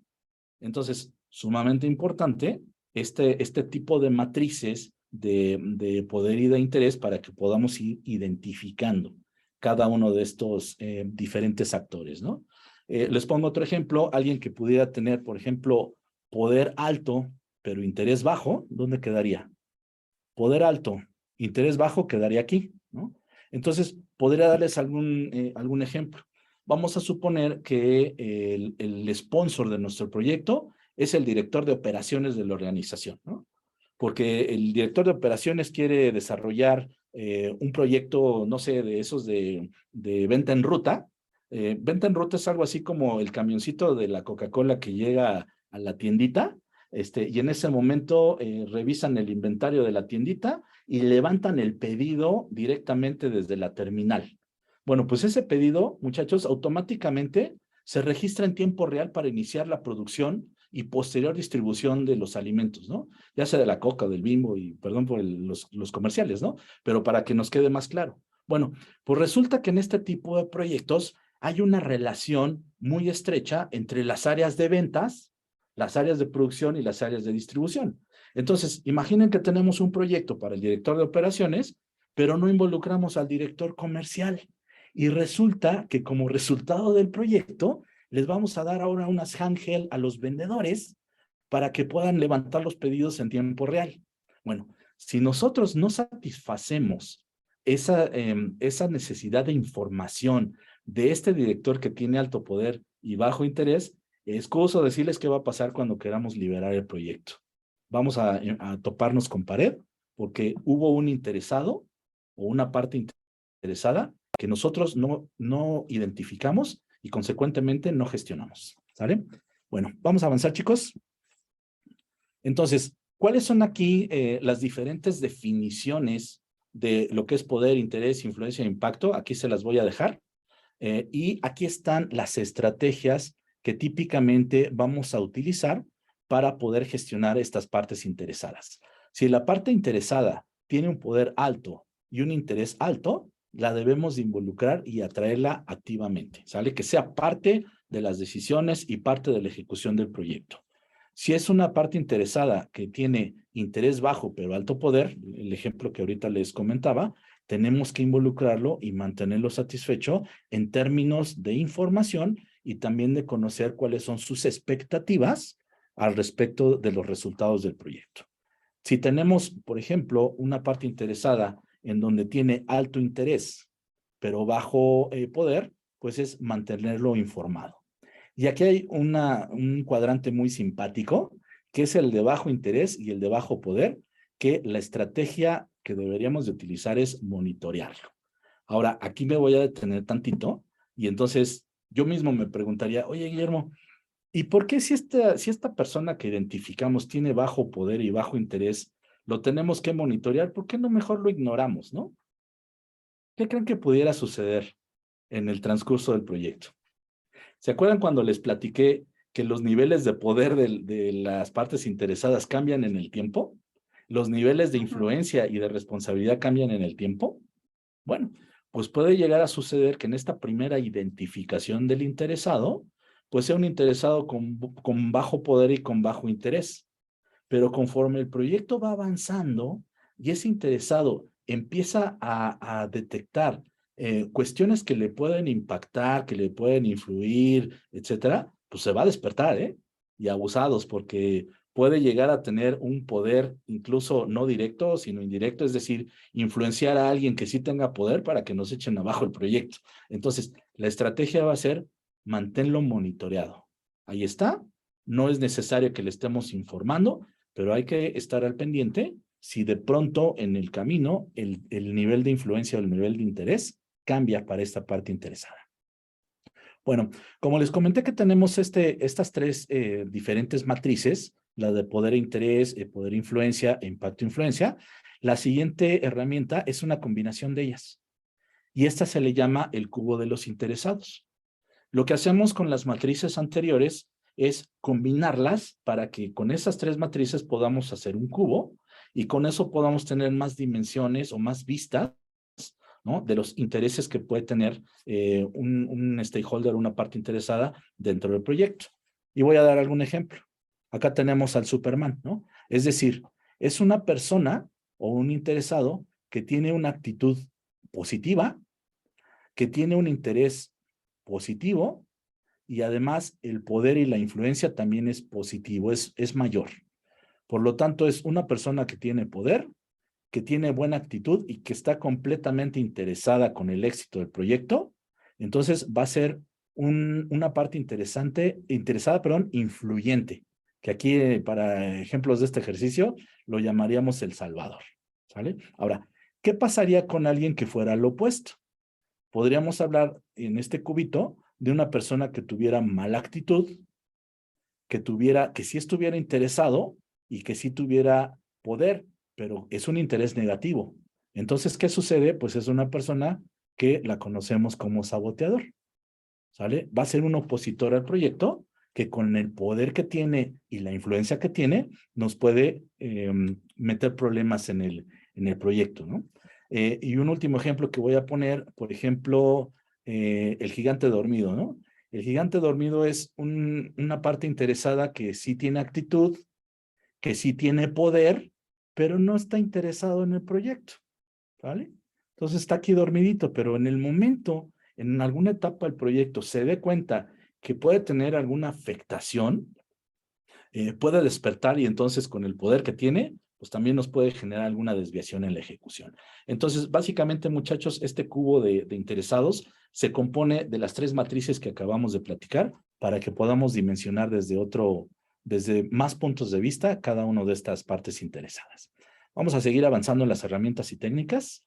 Entonces, sumamente importante este tipo de matrices de poder y de interés para que podamos ir identificando cada uno de estos diferentes actores, ¿no? Les pongo otro ejemplo, alguien que pudiera tener, por ejemplo, poder alto, pero interés bajo, ¿dónde quedaría? Poder alto, interés bajo quedaría aquí, ¿no? Entonces, podría darles algún ejemplo. Vamos a suponer que el sponsor de nuestro proyecto es el director de operaciones de la organización, ¿no? Porque el director de operaciones quiere desarrollar un proyecto, no sé, de esos de venta en ruta. Venta en ruta es algo así como el camioncito de la Coca-Cola que llega a la tiendita, y en ese momento revisan el inventario de la tiendita y levantan el pedido directamente desde la terminal. Bueno, pues ese pedido, muchachos, automáticamente se registra en tiempo real para iniciar la producción y posterior distribución de los alimentos, ¿no? Ya sea de la Coca, del Bimbo, y perdón por los comerciales, ¿no? Pero para que nos quede más claro. Bueno, pues resulta que en este tipo de proyectos hay una relación muy estrecha entre las áreas de ventas, las áreas de producción y las áreas de distribución. Entonces, imaginen que tenemos un proyecto para el director de operaciones, pero no involucramos al director comercial. Y resulta que como resultado del proyecto, les vamos a dar ahora unas handheld a los vendedores para que puedan levantar los pedidos en tiempo real. Bueno, si nosotros no satisfacemos esa necesidad de información de este director que tiene alto poder y bajo interés, es cosa decirles qué va a pasar cuando queramos liberar el proyecto. Vamos a toparnos con pared porque hubo un interesado o una parte interesada que nosotros no identificamos y consecuentemente no gestionamos. ¿Sale? Bueno, vamos a avanzar, chicos. Entonces, ¿cuáles son aquí las diferentes definiciones de lo que es poder, interés, influencia e impacto? Aquí se las voy a dejar. Y aquí están las estrategias que típicamente vamos a utilizar para poder gestionar estas partes interesadas. Si la parte interesada tiene un poder alto y un interés alto, la debemos de involucrar y atraerla activamente, ¿sale? Que sea parte de las decisiones y parte de la ejecución del proyecto. Si es una parte interesada que tiene interés bajo pero alto poder, el ejemplo que ahorita les comentaba, tenemos que involucrarlo y mantenerlo satisfecho en términos de información y también de conocer cuáles son sus expectativas al respecto de los resultados del proyecto. Si tenemos, por ejemplo, una parte interesada en donde tiene alto interés, pero bajo poder, pues es mantenerlo informado. Y aquí hay un cuadrante muy simpático, que es el de bajo interés y el de bajo poder, que la estrategia que deberíamos de utilizar es monitorearlo. Ahora, aquí me voy a detener tantito y entonces yo mismo me preguntaría, oye, Guillermo, ¿y por qué si esta persona que identificamos tiene bajo poder y bajo interés, lo tenemos que monitorear? ¿Por qué no mejor lo ignoramos, no? ¿Qué creen que pudiera suceder en el transcurso del proyecto? ¿Se acuerdan cuando les platiqué que los niveles de poder de las partes interesadas cambian en el tiempo? ¿Los niveles de influencia y de responsabilidad cambian en el tiempo? Bueno, pues puede llegar a suceder que en esta primera identificación del interesado, pues sea un interesado con bajo poder y con bajo interés. Pero conforme el proyecto va avanzando y ese interesado empieza a detectar cuestiones que le pueden impactar, que le pueden influir, etcétera, pues se va a despertar, ¿eh? Y abusados, porque puede llegar a tener un poder incluso no directo, sino indirecto, es decir, influenciar a alguien que sí tenga poder para que nos echen abajo el proyecto. Entonces, la estrategia va a ser manténlo monitoreado. Ahí está. No es necesario que le estemos informando, pero hay que estar al pendiente si de pronto en el camino el nivel de influencia o el nivel de interés cambia para esta parte interesada. Bueno, como les comenté que tenemos estas tres diferentes matrices, la de poder e interés, poder influencia e impacto influencia, la siguiente herramienta es una combinación de ellas. Y esta se le llama el cubo de los interesados. Lo que hacemos con las matrices anteriores es combinarlas para que con esas tres matrices podamos hacer un cubo y con eso podamos tener más dimensiones o más vistas, ¿no?, de los intereses que puede tener un stakeholder, una parte interesada dentro del proyecto. Y voy a dar algún ejemplo. Acá tenemos al Superman, ¿no? Es decir, es una persona o un interesado que tiene una actitud positiva, que tiene un interés positivo y además el poder y la influencia también es positivo, es mayor. Por lo tanto, es una persona que tiene poder, que tiene buena actitud y que está completamente interesada con el éxito del proyecto. Entonces va a ser una parte interesada, influyente, que aquí para ejemplos de este ejercicio lo llamaríamos el salvador, ¿sale? Ahora, ¿qué pasaría con alguien que fuera lo opuesto? Podríamos hablar en este cubito de una persona que tuviera mala actitud, que sí estuviera interesado y que sí tuviera poder, pero es un interés negativo. Entonces, ¿qué sucede? Pues es una persona que la conocemos como saboteador, ¿sale? Va a ser un opositor al proyecto que con el poder que tiene y la influencia que tiene, nos puede meter problemas en el proyecto, ¿no? Y un último ejemplo que voy a poner, por ejemplo, el gigante dormido, ¿no? El gigante dormido es una parte interesada que sí tiene actitud, que sí tiene poder, pero no está interesado en el proyecto, ¿vale? Entonces está aquí dormidito, pero en el momento, en alguna etapa del proyecto, se dé cuenta que puede tener alguna afectación, puede despertar y entonces con el poder que tiene, pues también nos puede generar alguna desviación en la ejecución. Entonces, básicamente, muchachos, este cubo de interesados se compone de las tres matrices que acabamos de platicar para que podamos dimensionar desde más puntos de vista cada una de estas partes interesadas. Vamos a seguir avanzando en las herramientas y técnicas.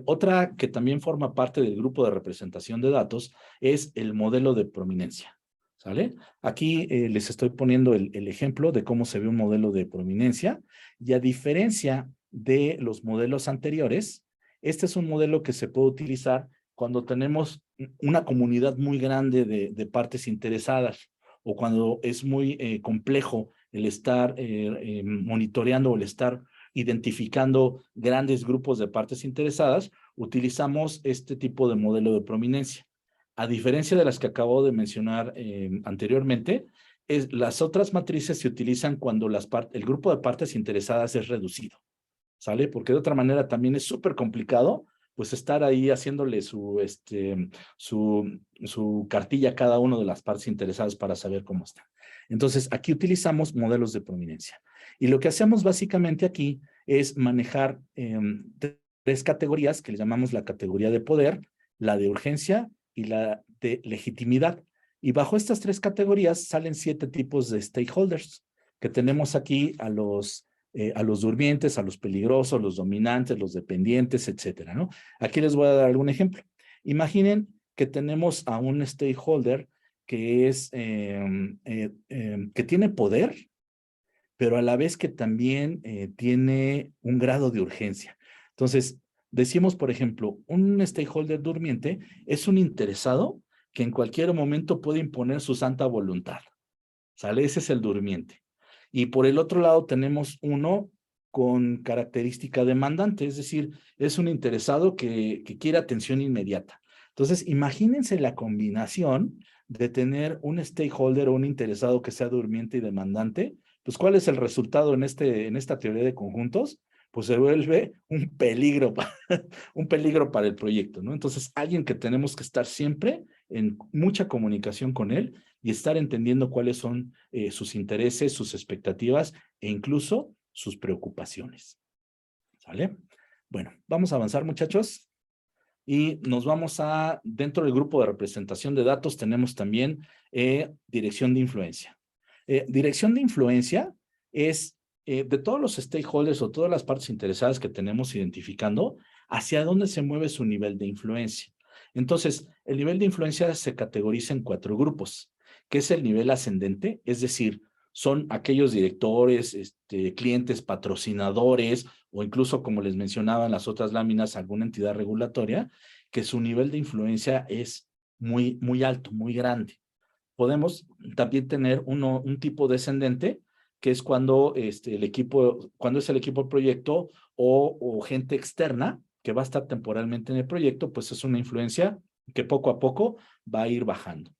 Otra que también forma parte del grupo de representación de datos es el modelo de prominencia, ¿sale? Aquí les estoy poniendo el ejemplo de cómo se ve un modelo de prominencia y a diferencia de los modelos anteriores, este es un modelo que se puede utilizar cuando tenemos una comunidad muy grande de partes interesadas o cuando es muy complejo el estar monitoreando o el estar identificando grandes grupos de partes interesadas, utilizamos este tipo de modelo de prominencia. A diferencia de las que acabo de mencionar anteriormente, Las otras matrices se utilizan cuando el grupo de partes interesadas es reducido, ¿sale? Porque de otra manera también es súper complicado, pues estar ahí haciéndole su cartilla a cada una de las partes interesadas para saber cómo está. Entonces, aquí utilizamos modelos de prominencia. Y lo que hacemos básicamente aquí es manejar tres categorías que le llamamos la categoría de poder, la de urgencia y la de legitimidad. Y bajo estas tres categorías salen 7 tipos de stakeholders, que tenemos aquí a los durmientes, a los peligrosos, los dominantes, los dependientes, etcétera, ¿no? Aquí les voy a dar algún ejemplo. Imaginen que tenemos a un stakeholder que es, que tiene poder, pero a la vez que también tiene un grado de urgencia. Entonces, decimos, por ejemplo, un stakeholder durmiente es un interesado que en cualquier momento puede imponer su santa voluntad, ¿sale? Ese es el durmiente. Y por el otro lado tenemos uno con característica demandante, es decir, es un interesado que quiere atención inmediata. Entonces, imagínense la combinación de tener un stakeholder o un interesado que sea durmiente y demandante. Pues, ¿cuál es el resultado en esta teoría de conjuntos? Pues se vuelve un peligro para el proyecto, ¿no? Entonces, alguien que tenemos que estar siempre en mucha comunicación con él y estar entendiendo cuáles son sus intereses, sus expectativas e incluso sus preocupaciones. ¿Sale? Bueno, vamos a avanzar, muchachos. Y nos vamos dentro del grupo de representación de datos, tenemos también dirección de influencia. Dirección de influencia es de todos los stakeholders o todas las partes interesadas que tenemos identificando, hacia dónde se mueve su nivel de influencia. Entonces, el nivel de influencia se categoriza en 4 grupos, que es el nivel ascendente, es decir, son aquellos directores, clientes, patrocinadores, o incluso, como les mencionaba en las otras láminas, alguna entidad regulatoria, que su nivel de influencia es muy, muy alto, muy grande. Podemos también tener un tipo descendente, que es cuando es el equipo de proyecto o gente externa que va a estar temporalmente en el proyecto, pues es una influencia que poco a poco va a ir bajando.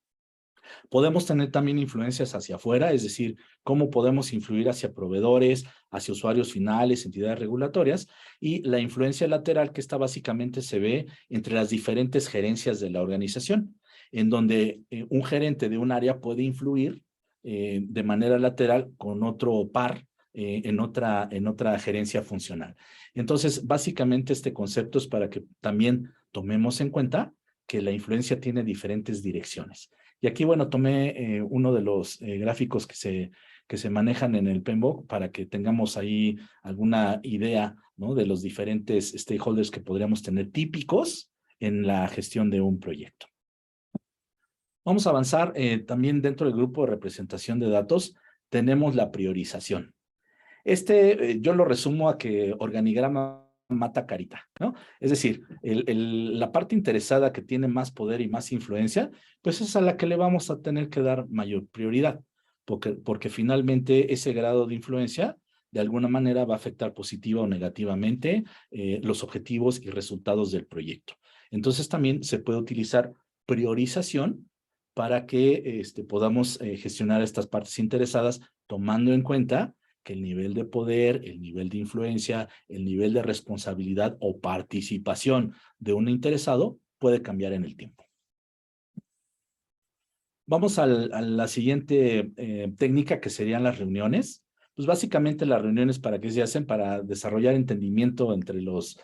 Podemos tener también influencias hacia afuera, es decir, cómo podemos influir hacia proveedores, hacia usuarios finales, entidades regulatorias, y la influencia lateral, que esta básicamente se ve entre las diferentes gerencias de la organización, en donde un gerente de un área puede influir de manera lateral con otro par en otra gerencia funcional. Entonces, básicamente este concepto es para que también tomemos en cuenta que la influencia tiene diferentes direcciones. Y aquí, bueno, tomé uno de los gráficos que se manejan en el PMBOK para que tengamos ahí alguna idea, ¿no?, de los diferentes stakeholders que podríamos tener típicos en la gestión de un proyecto. Vamos a avanzar también dentro del grupo de representación de datos. Tenemos la priorización. Yo lo resumo a que organigrama mata carita, ¿no? Es decir, la parte interesada que tiene más poder y más influencia, pues es a la que le vamos a tener que dar mayor prioridad, porque finalmente ese grado de influencia de alguna manera va a afectar positiva o negativamente los objetivos y resultados del proyecto. Entonces también se puede utilizar priorización para que podamos gestionar estas partes interesadas tomando en cuenta que el nivel de poder, el nivel de influencia, el nivel de responsabilidad o participación de un interesado puede cambiar en el tiempo. Vamos a la siguiente técnica, que serían las reuniones. Pues básicamente las reuniones, ¿para qué se hacen? Para desarrollar entendimiento entre los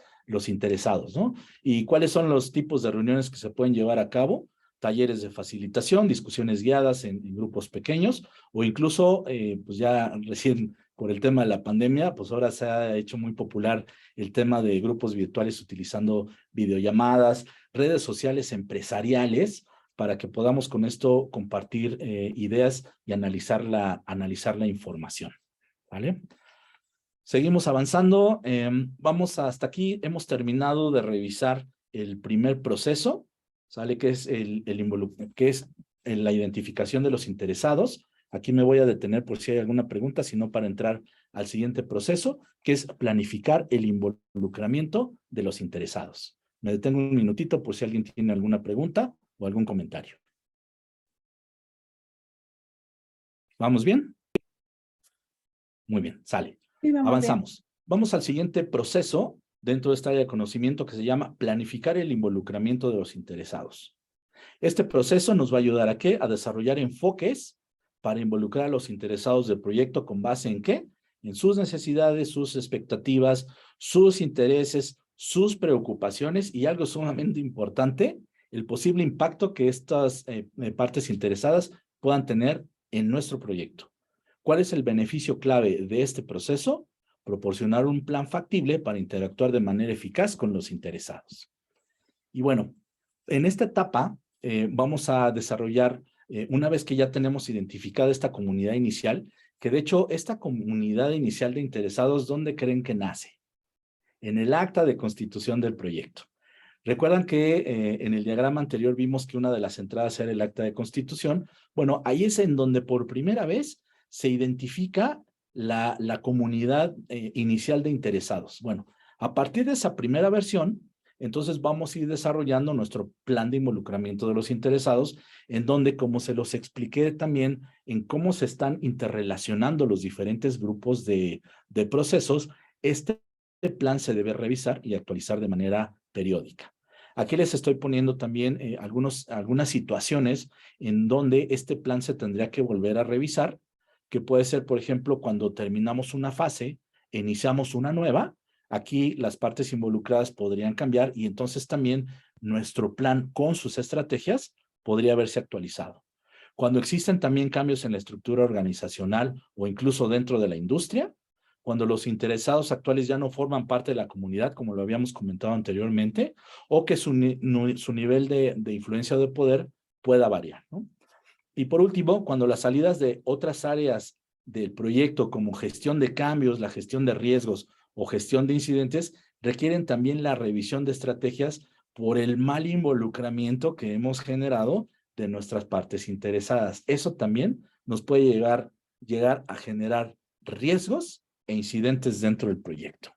interesados, ¿no? ¿Y cuáles son los tipos de reuniones que se pueden llevar a cabo? Talleres de facilitación, discusiones guiadas en grupos pequeños, o incluso, pues ya recién por el tema de la pandemia, pues ahora se ha hecho muy popular el tema de grupos virtuales utilizando videollamadas, redes sociales empresariales, para que podamos con esto compartir ideas y analizar la información, ¿vale? Seguimos avanzando. Vamos hasta aquí. Hemos terminado de revisar el primer proceso, ¿sale? Que es la identificación de los interesados. Aquí me voy a detener por si hay alguna pregunta, sino para entrar al siguiente proceso, que es planificar el involucramiento de los interesados. Me detengo un minutito por si alguien tiene alguna pregunta o algún comentario. ¿Vamos bien? Muy bien, sale. Sí, vamos bien. Avanzamos. Vamos al siguiente proceso dentro de esta área de conocimiento que se llama planificar el involucramiento de los interesados. Este proceso nos va a ayudar ¿a qué? A desarrollar enfoques para involucrar a los interesados del proyecto con base en ¿qué? En sus necesidades, sus expectativas, sus intereses, sus preocupaciones y algo sumamente importante, el posible impacto que estas partes interesadas puedan tener en nuestro proyecto. ¿Cuál es el beneficio clave de este proceso? Proporcionar un plan factible para interactuar de manera eficaz con los interesados. Y bueno, en esta etapa vamos a desarrollar, una vez que ya tenemos identificada esta comunidad inicial, que de hecho esta comunidad inicial de interesados, ¿dónde creen que nace? En el acta de constitución del proyecto. Recuerdan que en el diagrama anterior vimos que una de las entradas era el acta de constitución. Bueno, ahí es en donde por primera vez se identifica la comunidad inicial de interesados. Bueno, a partir de esa primera versión, entonces vamos a ir desarrollando nuestro plan de involucramiento de los interesados, en donde, como se los expliqué también, en cómo se están interrelacionando los diferentes grupos de procesos, este plan se debe revisar y actualizar de manera periódica. Aquí les estoy poniendo también algunas situaciones en donde este plan se tendría que volver a revisar, que puede ser, por ejemplo, cuando terminamos una fase, iniciamos una nueva. Aquí las partes involucradas podrían cambiar y entonces también nuestro plan con sus estrategias podría haberse actualizado. Cuando existen también cambios en la estructura organizacional o incluso dentro de la industria, cuando los interesados actuales ya no forman parte de la comunidad, como lo habíamos comentado anteriormente, o que su nivel de influencia o de poder pueda variar, ¿no? Y por último, cuando las salidas de otras áreas del proyecto, como gestión de cambios, la gestión de riesgos o gestión de incidentes, requieren también la revisión de estrategias por el mal involucramiento que hemos generado de nuestras partes interesadas. Eso también nos puede llegar a generar riesgos e incidentes dentro del proyecto.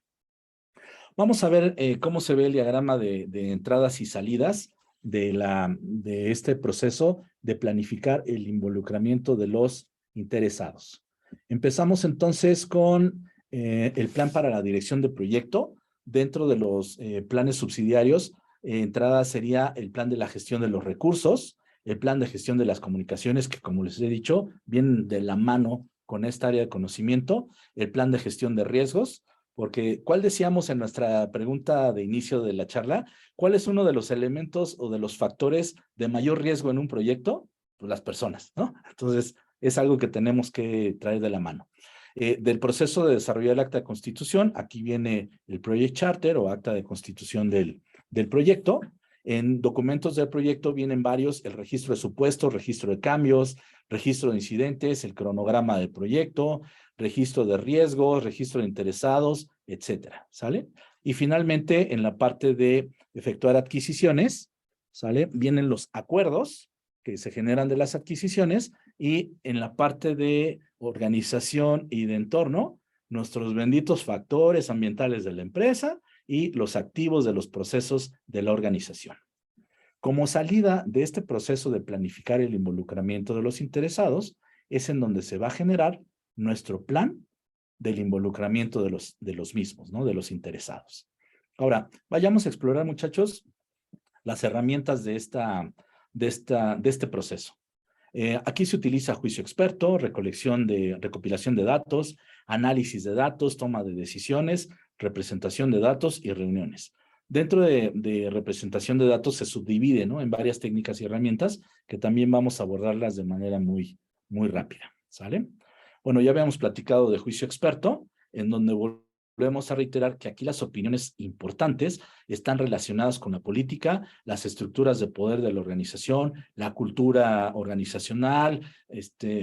Vamos a ver cómo se ve el diagrama de entradas y salidas de este proceso de planificar el involucramiento de los interesados. Empezamos entonces con el plan para la dirección de proyecto. Dentro de los planes subsidiarios, entrada sería el plan de la gestión de los recursos, el plan de gestión de las comunicaciones, que como les he dicho, vienen de la mano con esta área de conocimiento, el plan de gestión de riesgos, porque ¿cuál decíamos en nuestra pregunta de inicio de la charla? ¿Cuál es uno de los elementos o de los factores de mayor riesgo en un proyecto? Pues las personas, ¿no? Entonces, es algo que tenemos que traer de la mano. Del proceso de desarrollar el acta de constitución, aquí viene el Project Charter o acta de constitución del proyecto. En documentos del proyecto vienen varios: el registro de supuestos, registro de cambios, registro de incidentes, el cronograma del proyecto, registro de riesgos, registro de interesados, etcétera, ¿sale? Y finalmente, en la parte de efectuar adquisiciones, ¿sale? Vienen los acuerdos que se generan de las adquisiciones y en la parte de organización y de entorno, nuestros benditos factores ambientales de la empresa y los activos de los procesos de la organización. Como salida de este proceso de planificar el involucramiento de los interesados, es en donde se va a generar nuestro plan del involucramiento de los mismos, ¿no? De los interesados. Ahora, vayamos a explorar, muchachos, las herramientas de este proceso. Aquí se utiliza juicio experto, recopilación de datos, análisis de datos, toma de decisiones, representación de datos y reuniones. Dentro de representación de datos se subdivide, ¿no?, en varias técnicas y herramientas que también vamos a abordarlas de manera muy rápida, ¿sale? Bueno, ya habíamos platicado de juicio experto, en donde volvemos a reiterar que aquí las opiniones importantes están relacionadas con la política, las estructuras de poder de la organización, la cultura organizacional,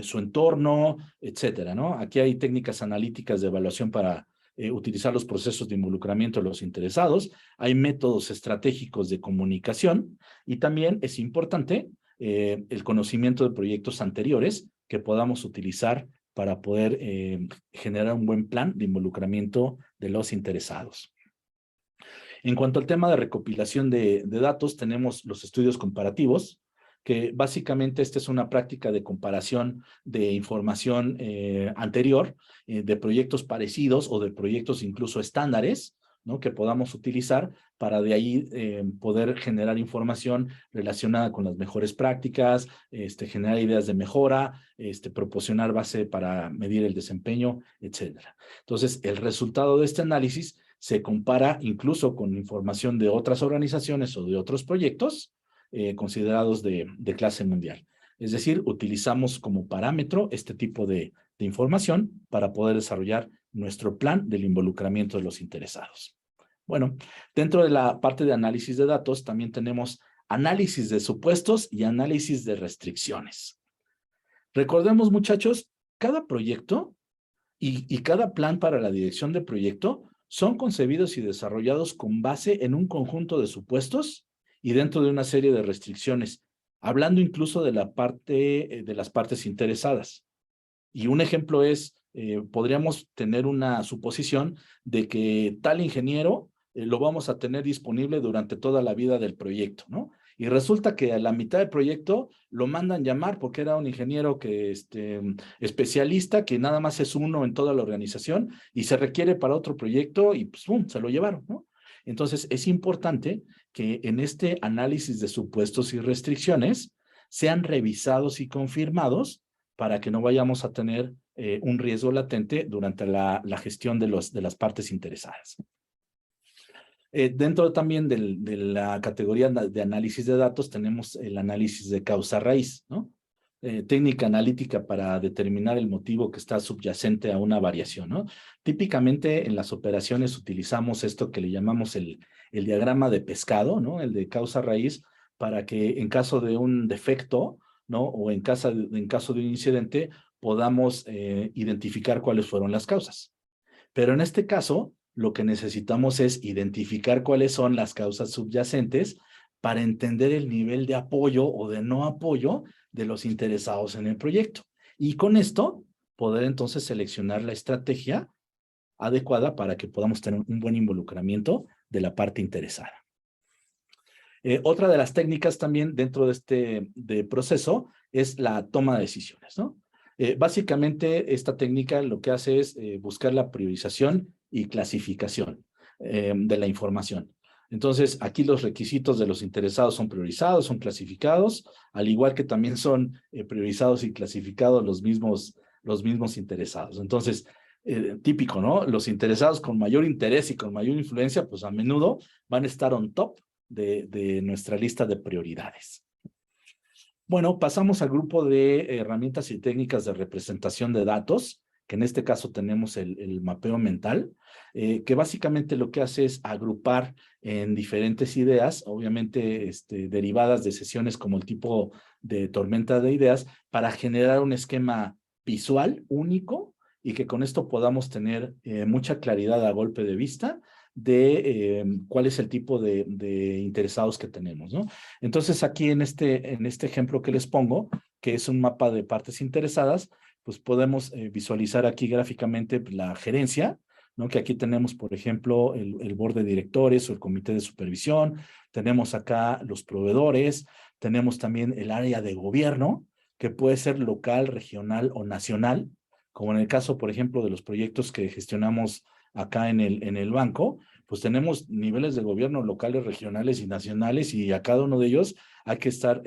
su entorno, etcétera, ¿no? Aquí hay técnicas analíticas de evaluación para utilizar los procesos de involucramiento de los interesados, hay métodos estratégicos de comunicación y también es importante el conocimiento de proyectos anteriores que podamos utilizar para poder generar un buen plan de involucramiento de los interesados. En cuanto al tema de recopilación de datos, tenemos los estudios comparativos, que básicamente esta es una práctica de comparación de información anterior, de proyectos parecidos o de proyectos incluso estándares, ¿no? Que podamos utilizar para de ahí poder generar información relacionada con las mejores prácticas, generar ideas de mejora, proporcionar base para medir el desempeño, etcétera. Entonces, el resultado de este análisis se compara incluso con información de otras organizaciones o de otros proyectos considerados de clase mundial. Es decir, utilizamos como parámetro este tipo de información para poder desarrollar nuestro plan del involucramiento de los interesados. Bueno, dentro de la parte de análisis de datos también tenemos análisis de supuestos y análisis de restricciones. Recordemos, muchachos, cada proyecto y cada plan para la dirección de proyecto son concebidos y desarrollados con base en un conjunto de supuestos y dentro de una serie de restricciones, hablando incluso de la parte de las partes interesadas. Y un ejemplo es, podríamos tener una suposición de que tal ingeniero lo vamos a tener disponible durante toda la vida del proyecto, ¿no? Y resulta que a la mitad del proyecto lo mandan llamar porque era un ingeniero que, especialista, que nada más es uno en toda la organización y se requiere para otro proyecto y pues, ¡pum!, se lo llevaron, ¿no? Entonces, es importante que en este análisis de supuestos y restricciones sean revisados y confirmados para que no vayamos a tener un riesgo latente durante la gestión de las partes interesadas. Dentro también de la categoría de análisis de datos tenemos el análisis de causa raíz, ¿no? Técnica analítica para determinar el motivo que está subyacente a una variación, ¿no? Típicamente en las operaciones utilizamos esto que le llamamos el diagrama de pescado, ¿no? El de causa raíz, para que en caso de un defecto, ¿no? O en caso de un incidente podamos identificar cuáles fueron las causas. Pero en este caso, lo que necesitamos es identificar cuáles son las causas subyacentes para entender el nivel de apoyo o de no apoyo de los interesados en el proyecto. Y con esto, poder entonces seleccionar la estrategia adecuada para que podamos tener un buen involucramiento de la parte interesada. Otra de las técnicas también dentro de este proceso es la toma de decisiones, ¿no? Básicamente, esta técnica lo que hace es buscar la priorización y clasificación de la información. Entonces, aquí los requisitos de los interesados son priorizados, son clasificados, al igual que también son priorizados y clasificados los mismos interesados. Entonces, típico, ¿no? Los interesados con mayor interés y con mayor influencia, pues a menudo van a estar on top de nuestra lista de prioridades. Bueno, pasamos al grupo de herramientas y técnicas de representación de datos, que en este caso tenemos el mapeo mental, que básicamente lo que hace es agrupar en diferentes ideas, obviamente derivadas de sesiones como el tipo de tormenta de ideas, para generar un esquema visual único y que con esto podamos tener mucha claridad a golpe de vista de cuál es el tipo de interesados que tenemos, ¿no? Entonces, aquí en este ejemplo que les pongo, que es un mapa de partes interesadas, pues podemos visualizar aquí gráficamente la gerencia, ¿no? Que aquí tenemos, por ejemplo, el board de directores o el comité de supervisión, tenemos acá los proveedores, tenemos también el área de gobierno, que puede ser local, regional o nacional, como en el caso, por ejemplo, de los proyectos que gestionamos acá en el banco, pues tenemos niveles de gobierno locales, regionales y nacionales, y a cada uno de ellos hay que estar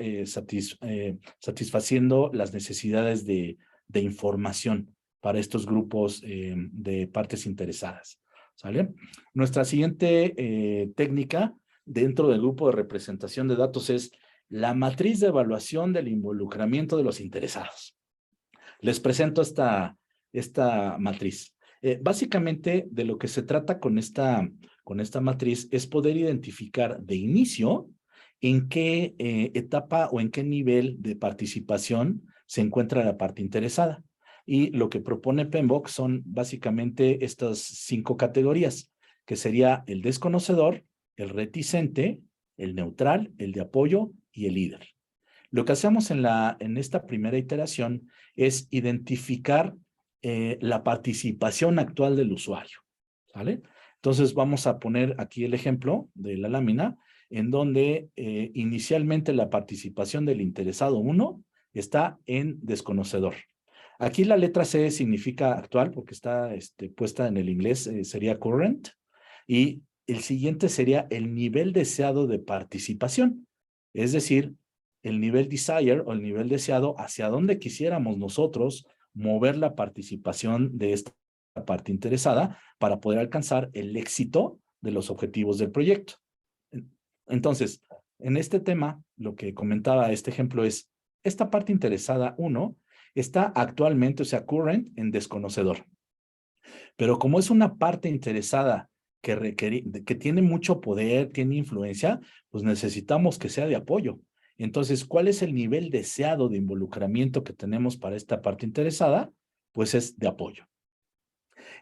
satisfaciendo las necesidades de información para estos grupos de partes interesadas, ¿sale? Nuestra siguiente técnica dentro del grupo de representación de datos es la matriz de evaluación del involucramiento de los interesados. Les presento esta matriz. Básicamente, de lo que se trata con esta matriz es poder identificar de inicio en qué etapa o en qué nivel de participación se encuentra la parte interesada. Y lo que propone PMBOK son básicamente estas 5 categorías, que sería el desconocedor, el reticente, el neutral, el de apoyo y el líder. Lo que hacemos en esta primera iteración es identificar la participación actual del usuario, ¿vale? Entonces vamos a poner aquí el ejemplo de la lámina. en donde inicialmente la participación del interesado 1 está en desconocedor. Aquí la letra C significa actual porque está puesta en el inglés, sería current, y el siguiente sería el nivel deseado de participación, es decir, el nivel desire o el nivel deseado hacia donde quisiéramos nosotros mover la participación de esta parte interesada para poder alcanzar el éxito de los objetivos del proyecto. Entonces, en este tema, lo que comentaba este ejemplo es, esta parte interesada 1 está actualmente, o sea, current, en desconocedor. Pero como es una parte interesada que tiene mucho poder, tiene influencia, pues necesitamos que sea de apoyo. Entonces, ¿cuál es el nivel deseado de involucramiento que tenemos para esta parte interesada? Pues es de apoyo.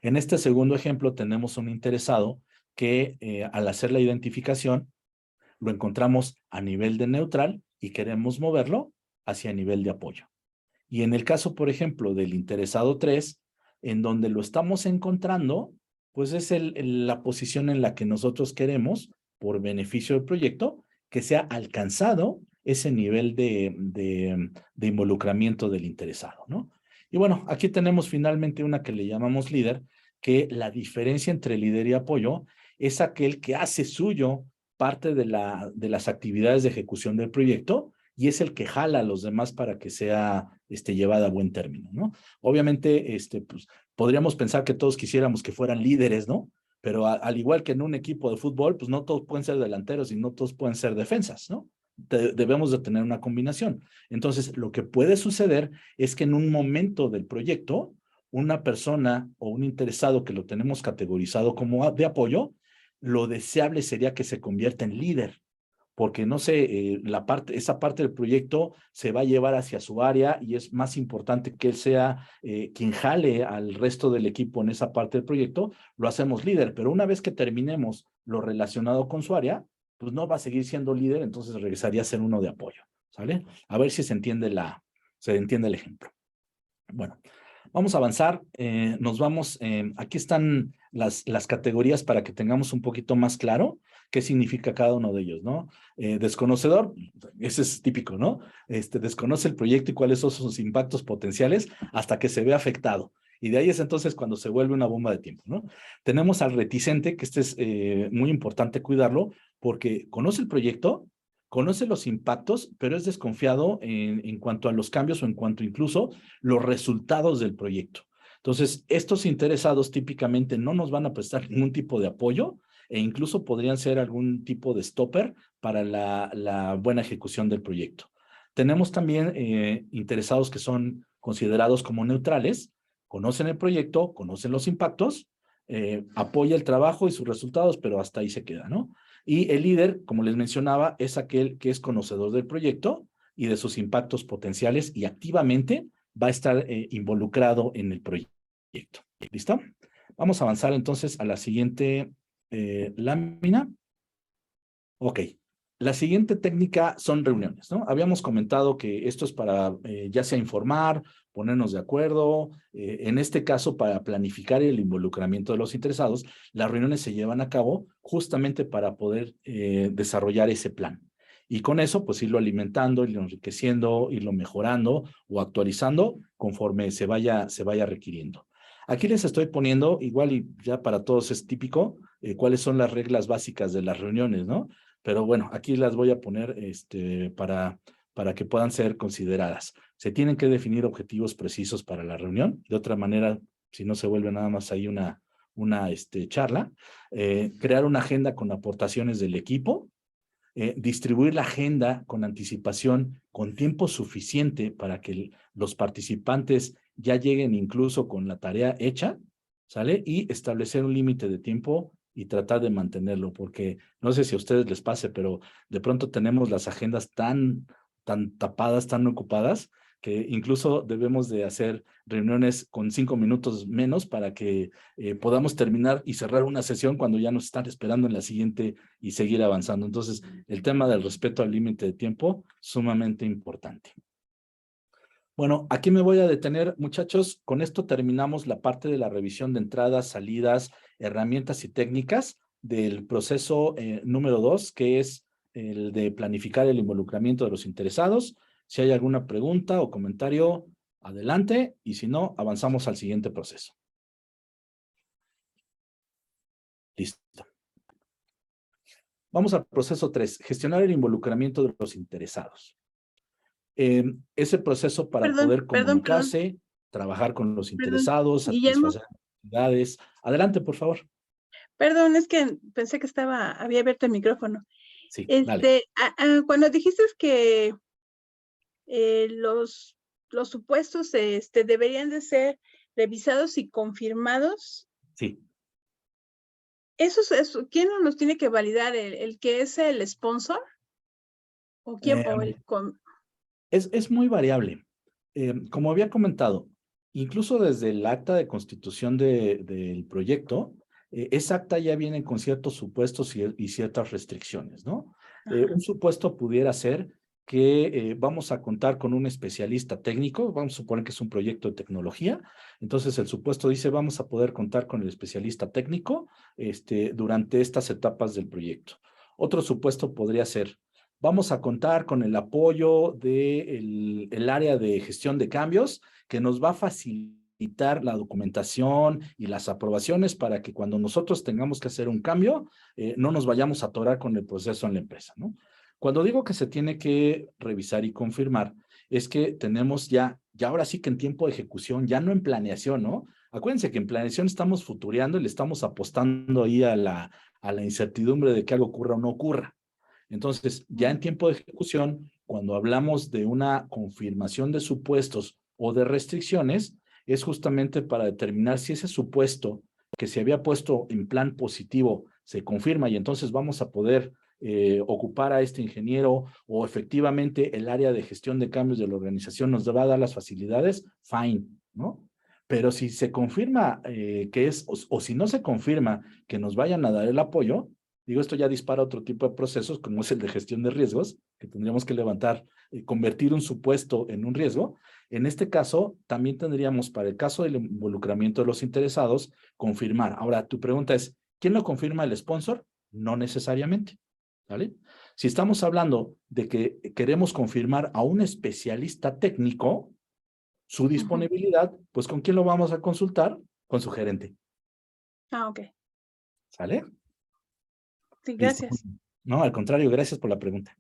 En este segundo ejemplo tenemos un interesado que al hacer la identificación lo encontramos a nivel de neutral y queremos moverlo hacia nivel de apoyo. Y en el caso, por ejemplo, del interesado 3, en donde lo estamos encontrando, pues es la posición en la que nosotros queremos, por beneficio del proyecto, que sea alcanzado ese nivel de involucramiento del interesado, ¿no? Y bueno, aquí tenemos finalmente una que le llamamos líder, que la diferencia entre líder y apoyo es aquel que hace suyo parte de las actividades de ejecución del proyecto y es el que jala a los demás para que sea llevada a buen término, ¿no? Obviamente, pues, podríamos pensar que todos quisiéramos que fueran líderes, ¿no? Pero al igual que en un equipo de fútbol, pues no todos pueden ser delanteros y no todos pueden ser defensas, ¿no? Debemos de tener una combinación. Entonces, lo que puede suceder es que en un momento del proyecto, una persona o un interesado que lo tenemos categorizado como de apoyo, lo deseable sería que se convierta en líder, porque no sé, esa parte del proyecto se va a llevar hacia su área y es más importante que él sea quien jale al resto del equipo en esa parte del proyecto, lo hacemos líder, pero una vez que terminemos lo relacionado con su área, pues no va a seguir siendo líder, entonces regresaría a ser uno de apoyo, ¿sale? A ver si se entiende el ejemplo. Bueno, vamos a avanzar, nos vamos, aquí están las categorías para que tengamos un poquito más claro qué significa cada uno de ellos, ¿no? Desconocedor, ese es típico, ¿no? Desconoce el proyecto y cuáles son sus impactos potenciales hasta que se ve afectado. Y de ahí es entonces cuando se vuelve una bomba de tiempo, ¿no? Tenemos al reticente, que es muy importante cuidarlo, porque conoce el proyecto, conoce los impactos, pero es desconfiado en cuanto a los cambios o en cuanto incluso los resultados del proyecto. Entonces, estos interesados típicamente no nos van a prestar ningún tipo de apoyo e incluso podrían ser algún tipo de stopper para la buena ejecución del proyecto. Tenemos también interesados que son considerados como neutrales, conocen el proyecto, conocen los impactos, apoya el trabajo y sus resultados, pero hasta ahí se queda, ¿no? Y el líder, como les mencionaba, es aquel que es conocedor del proyecto y de sus impactos potenciales y activamente va a estar involucrado en el proyecto. ¿Listo? Vamos a avanzar entonces a la siguiente lámina. Ok. La siguiente técnica son reuniones, ¿no? Habíamos comentado que esto es para ya sea informar, ponernos de acuerdo, en este caso para planificar el involucramiento de los interesados, las reuniones se llevan a cabo justamente para poder desarrollar ese plan. Y con eso, pues irlo alimentando, irlo enriqueciendo, irlo mejorando o actualizando conforme se vaya requiriendo. Aquí les estoy poniendo, igual y ya para todos es típico, cuáles son las reglas básicas de las reuniones, ¿no? Pero bueno, aquí las voy a poner para que puedan ser consideradas. Se tienen que definir objetivos precisos para la reunión. De otra manera, si no se vuelve nada más ahí una charla. Crear una agenda con aportaciones del equipo. Distribuir la agenda con anticipación, con tiempo suficiente para que los participantes ya lleguen incluso con la tarea hecha, ¿sale? Y establecer un límite de tiempo y tratar de mantenerlo, porque no sé si a ustedes les pase, pero de pronto tenemos las agendas tan tapadas, tan ocupadas, que incluso debemos de hacer reuniones con 5 minutos menos para que podamos terminar y cerrar una sesión cuando ya nos están esperando en la siguiente y seguir avanzando. Entonces, el tema del respeto al límite de tiempo, sumamente importante. Bueno, aquí me voy a detener, muchachos. Con esto terminamos la parte de la revisión de entradas, salidas, herramientas y técnicas del proceso número 2, que es el de planificar el involucramiento de los interesados. Si hay alguna pregunta o comentario, adelante, y si no, avanzamos al siguiente proceso. Listo. Vamos al proceso 3, gestionar el involucramiento de los interesados. Ese proceso para poder Perdón. comunicarse, trabajar con los Perdón, interesados, Guillermo. satisfacer necesidades. Adelante, por favor. Perdón, es que pensé que había abierto el micrófono. Sí, dale. Cuando dijiste que los supuestos deberían de ser revisados y confirmados. Sí. ¿Quién nos los tiene que validar? ¿El que es el sponsor? ¿O quién? Es muy variable. Como había comentado, incluso desde el acta de constitución del proyecto, esa acta ya viene con ciertos supuestos y ciertas restricciones, ¿no? Un supuesto pudiera ser que vamos a contar con un especialista técnico, vamos a suponer que es un proyecto de tecnología, entonces el supuesto dice vamos a poder contar con el especialista técnico durante estas etapas del proyecto. Otro supuesto podría ser, vamos a contar con el apoyo del área de gestión de cambios que nos va a facilitar la documentación y las aprobaciones para que cuando nosotros tengamos que hacer un cambio, no nos vayamos a atorar con el proceso en la empresa, ¿no? Cuando digo que se tiene que revisar y confirmar, es que tenemos ya ahora sí que en tiempo de ejecución, ya no en planeación, ¿no? Acuérdense que en planeación estamos futureando y le estamos apostando ahí a la incertidumbre de que algo ocurra o no ocurra. Entonces, ya en tiempo de ejecución, cuando hablamos de una confirmación de supuestos o de restricciones, es justamente para determinar si ese supuesto que se había puesto en plan positivo se confirma y entonces vamos a poder ocupar a este ingeniero o efectivamente el área de gestión de cambios de la organización nos va a dar las facilidades, fine, ¿no? Pero si se confirma que es, o si no se confirma que nos vayan a dar el apoyo, digo, esto ya dispara otro tipo de procesos, como es el de gestión de riesgos, que tendríamos que levantar, convertir un supuesto en un riesgo. En este caso, también tendríamos, para el caso del involucramiento de los interesados, confirmar. Ahora, tu pregunta es, ¿quién lo confirma? ¿El sponsor? No necesariamente, ¿vale? Si estamos hablando de que queremos confirmar a un especialista técnico, su disponibilidad, pues ¿con quién lo vamos a consultar? Con su gerente. Ok. ¿Sale? Sí, gracias. Listo. No, al contrario, gracias por la pregunta.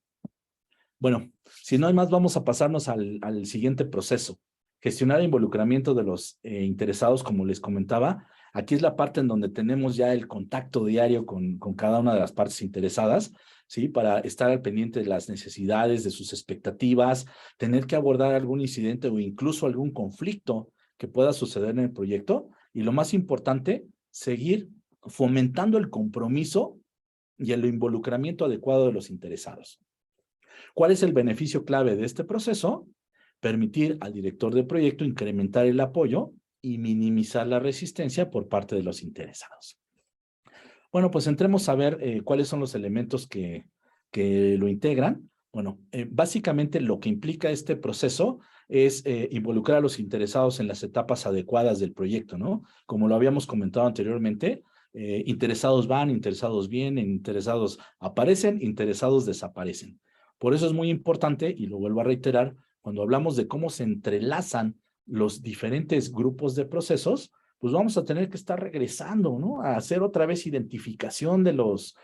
Bueno, si no hay más, vamos a pasarnos al siguiente proceso. Gestionar el involucramiento de los interesados, como les comentaba. Aquí es la parte en donde tenemos ya el contacto diario con cada una de las partes interesadas, ¿sí? Para estar al pendiente de las necesidades, de sus expectativas, tener que abordar algún incidente o incluso algún conflicto que pueda suceder en el proyecto. Y lo más importante, seguir fomentando el compromiso y el involucramiento adecuado de los interesados. ¿Cuál es el beneficio clave de este proceso? Permitir al director de proyecto incrementar el apoyo y minimizar la resistencia por parte de los interesados. Bueno, pues entremos a ver cuáles son los elementos que lo integran. Bueno, básicamente lo que implica este proceso es involucrar a los interesados en las etapas adecuadas del proyecto, ¿no? Como lo habíamos comentado anteriormente, interesados van, interesados vienen, interesados aparecen, interesados desaparecen. Por eso es muy importante, y lo vuelvo a reiterar, cuando hablamos de cómo se entrelazan los diferentes grupos de procesos, pues vamos a tener que estar regresando, ¿no? A hacer otra vez identificación de los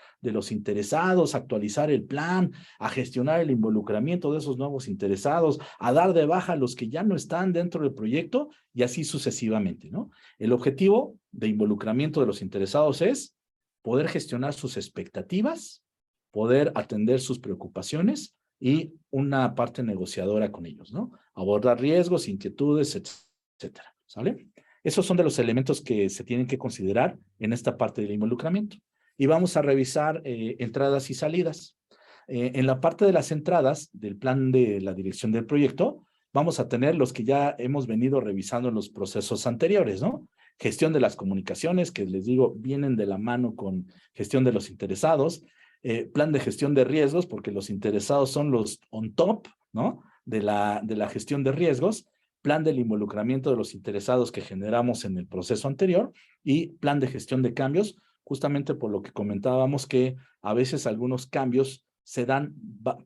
interesados, actualizar el plan, a gestionar el involucramiento de esos nuevos interesados, a dar de baja a los que ya no están dentro del proyecto y así sucesivamente, ¿no? El objetivo de involucramiento de los interesados es poder gestionar sus expectativas, poder atender sus preocupaciones y una parte negociadora con ellos, ¿no? Abordar riesgos, inquietudes, etcétera, ¿sale? Esos son de los elementos que se tienen que considerar en esta parte del involucramiento. Y vamos a revisar entradas y salidas. En la parte de las entradas del plan de la dirección del proyecto, vamos a tener los que ya hemos venido revisando en los procesos anteriores, ¿no? Gestión de las comunicaciones, que les digo, vienen de la mano con gestión de los interesados. Plan de gestión de riesgos, porque los interesados son los on top, ¿no? De la gestión de riesgos. Plan del involucramiento de los interesados que generamos en el proceso anterior y plan de gestión de cambios, justamente por lo que comentábamos que a veces algunos cambios se dan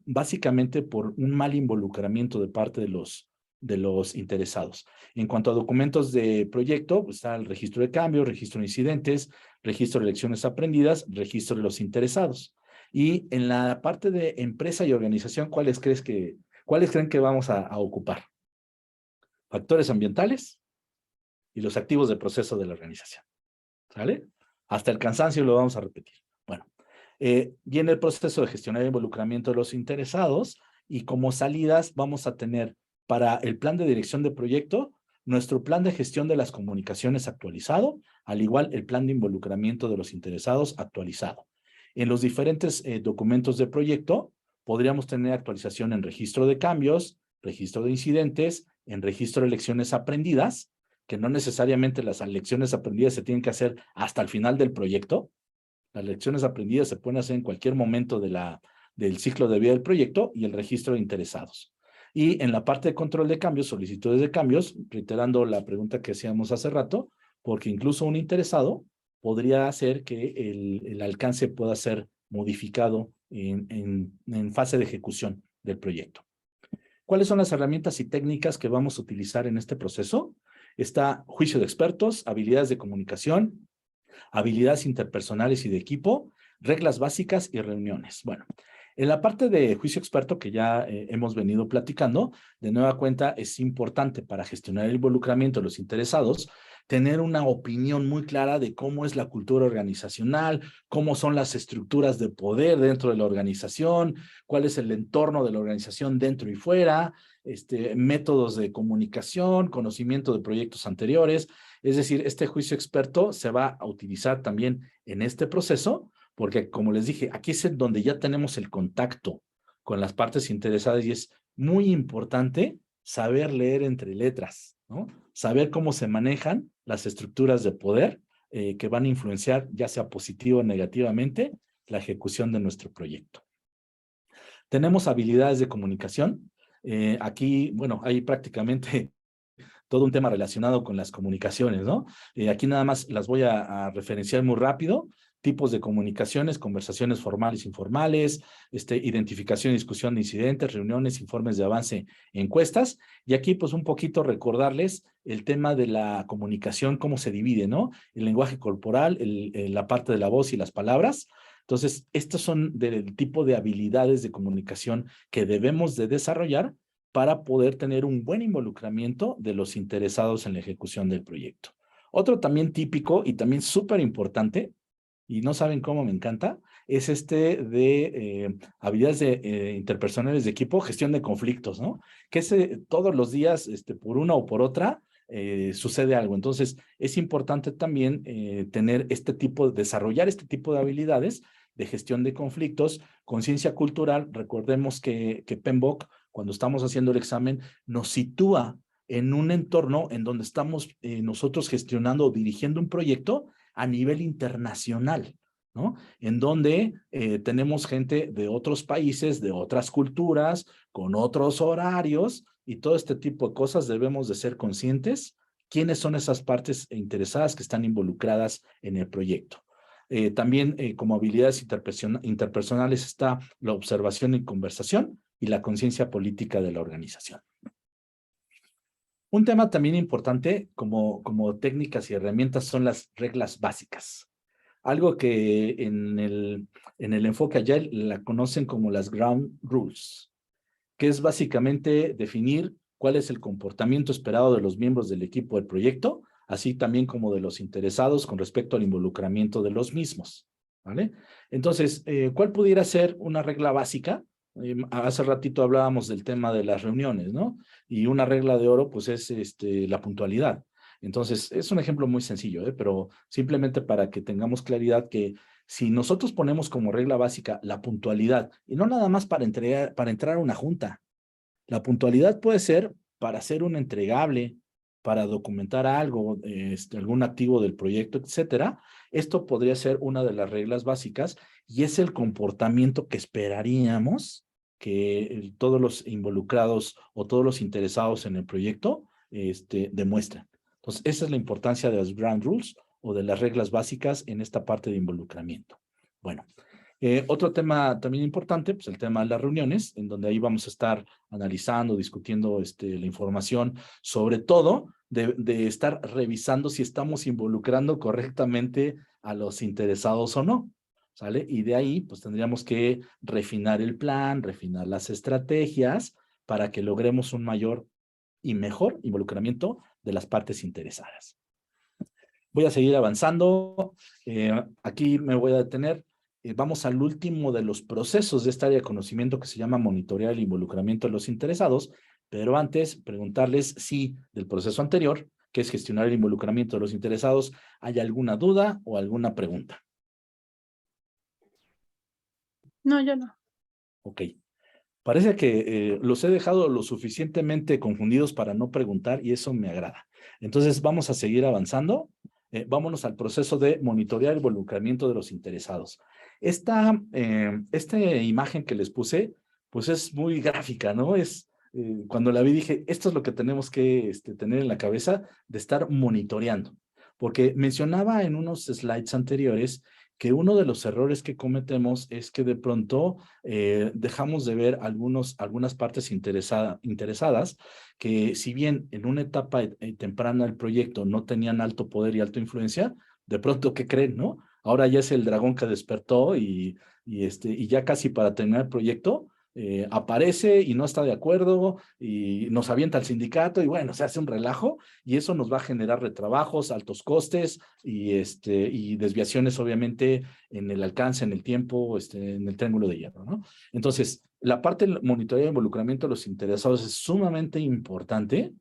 básicamente por un mal involucramiento de parte de los interesados. En cuanto a documentos de proyecto, pues está el registro de cambios, registro de incidentes, registro de lecciones aprendidas, registro de los interesados. Y en la parte de empresa y organización, ¿cuáles creen que vamos a ocupar? Factores ambientales y los activos de proceso de la organización. ¿Sale? Hasta el cansancio lo vamos a repetir. Bueno, viene el proceso de gestionar el involucramiento de los interesados y como salidas vamos a tener para el plan de dirección de proyecto, nuestro plan de gestión de las comunicaciones actualizado, al igual el plan de involucramiento de los interesados actualizado. En los diferentes documentos de proyecto, podríamos tener actualización en registro de cambios, registro de incidentes, en registro de lecciones aprendidas, que no necesariamente las lecciones aprendidas se tienen que hacer hasta el final del proyecto. Las lecciones aprendidas se pueden hacer en cualquier momento del ciclo de vida del proyecto y el registro de interesados. Y en la parte de control de cambios, solicitudes de cambios, reiterando la pregunta que hacíamos hace rato, porque incluso un interesado podría hacer que el alcance pueda ser modificado en fase de ejecución del proyecto. ¿Cuáles son las herramientas y técnicas que vamos a utilizar en este proceso? Está juicio de expertos, habilidades de comunicación, habilidades interpersonales y de equipo, reglas básicas y reuniones. Bueno, en la parte de juicio experto que ya hemos venido platicando, de nueva cuenta es importante para gestionar el involucramiento de los interesados, tener una opinión muy clara de cómo es la cultura organizacional, cómo son las estructuras de poder dentro de la organización, cuál es el entorno de la organización dentro y fuera, métodos de comunicación, conocimiento de proyectos anteriores. Es decir, este juicio experto se va a utilizar también en este proceso, porque como les dije, aquí es donde ya tenemos el contacto con las partes interesadas y es muy importante saber leer entre letras, ¿no? Saber cómo se manejan las estructuras de poder que van a influenciar, ya sea positivo o negativamente, la ejecución de nuestro proyecto. Tenemos habilidades de comunicación. Aquí, bueno, hay prácticamente todo un tema relacionado con las comunicaciones, ¿no? Aquí nada más las voy a referenciar muy rápido. Tipos de comunicaciones, conversaciones formales, informales, identificación y discusión de incidentes, reuniones, informes de avance, encuestas. Y aquí, pues, un poquito recordarles el tema de la comunicación, cómo se divide, ¿no? El lenguaje corporal, la parte de la voz y las palabras. Entonces, estos son del tipo de habilidades de comunicación que debemos de desarrollar para poder tener un buen involucramiento de los interesados en la ejecución del proyecto. Otro también típico y también súper importante, y no saben cómo me encanta, es de habilidades interpersonales de equipo, gestión de conflictos, ¿no? Que todos los días, por una o por otra, sucede algo. Entonces, es importante también desarrollar este tipo de habilidades de gestión de conflictos, conciencia cultural. Recordemos que PMBOK, cuando estamos haciendo el examen, nos sitúa en un entorno en donde estamos nosotros gestionando o dirigiendo un proyecto a nivel internacional, ¿no? En donde tenemos gente de otros países, de otras culturas, con otros horarios y todo este tipo de cosas. Debemos de ser conscientes quiénes son esas partes interesadas que están involucradas en el proyecto. También como habilidades interpersonales está la observación y conversación y la conciencia política de la organización. Un tema también importante como técnicas y herramientas son las reglas básicas. Algo que en el enfoque Agile la conocen como las ground rules, que es básicamente definir cuál es el comportamiento esperado de los miembros del equipo del proyecto, así también como de los interesados con respecto al involucramiento de los mismos, ¿vale? Entonces, ¿cuál pudiera ser una regla básica? Hace ratito hablábamos del tema de las reuniones, ¿no? Y una regla de oro, pues, es la puntualidad. Entonces, es un ejemplo muy sencillo, pero simplemente para que tengamos claridad que si nosotros ponemos como regla básica la puntualidad, y no nada más para entrar a una junta, la puntualidad puede ser para hacer un entregable, para documentar algo, algún activo del proyecto, etcétera. Esto podría ser una de las reglas básicas y es el comportamiento que esperaríamos que todos los involucrados o todos los interesados en el proyecto demuestren. Entonces, esa es la importancia de las ground rules o de las reglas básicas en esta parte de involucramiento. Bueno, Otro tema también importante, pues el tema de las reuniones, en donde ahí vamos a estar analizando, discutiendo la información, sobre todo de estar revisando si estamos involucrando correctamente a los interesados o no, ¿sale? Y de ahí, pues tendríamos que refinar el plan, refinar las estrategias para que logremos un mayor y mejor involucramiento de las partes interesadas. Voy a seguir avanzando. Aquí me voy a detener. Vamos al último de los procesos de esta área de conocimiento que se llama monitorear el involucramiento de los interesados, pero antes preguntarles si del proceso anterior, que es gestionar el involucramiento de los interesados, hay alguna duda o alguna pregunta. No, yo no. Ok. Parece que los he dejado lo suficientemente confundidos para no preguntar y eso me agrada. Entonces vamos a seguir avanzando. Vámonos al proceso de monitorear el involucramiento de los interesados. Esta imagen que les puse, pues es muy gráfica, ¿no? Cuando la vi dije, esto es lo que tenemos que tener en la cabeza de estar monitoreando. Porque mencionaba en unos slides anteriores que uno de los errores que cometemos es que de pronto dejamos de ver algunas partes interesadas que si bien en una etapa temprana del proyecto no tenían alto poder y alta influencia, de pronto, ¿qué creen, no? Ahora ya es el dragón que despertó y ya casi para terminar el proyecto, aparece y no está de acuerdo y nos avienta al sindicato y bueno, se hace un relajo y eso nos va a generar retrabajos, altos costes y desviaciones obviamente en el alcance, en el tiempo, en el triángulo de hierro, ¿no? Entonces, la parte del monitoreo de involucramiento de los interesados es sumamente importante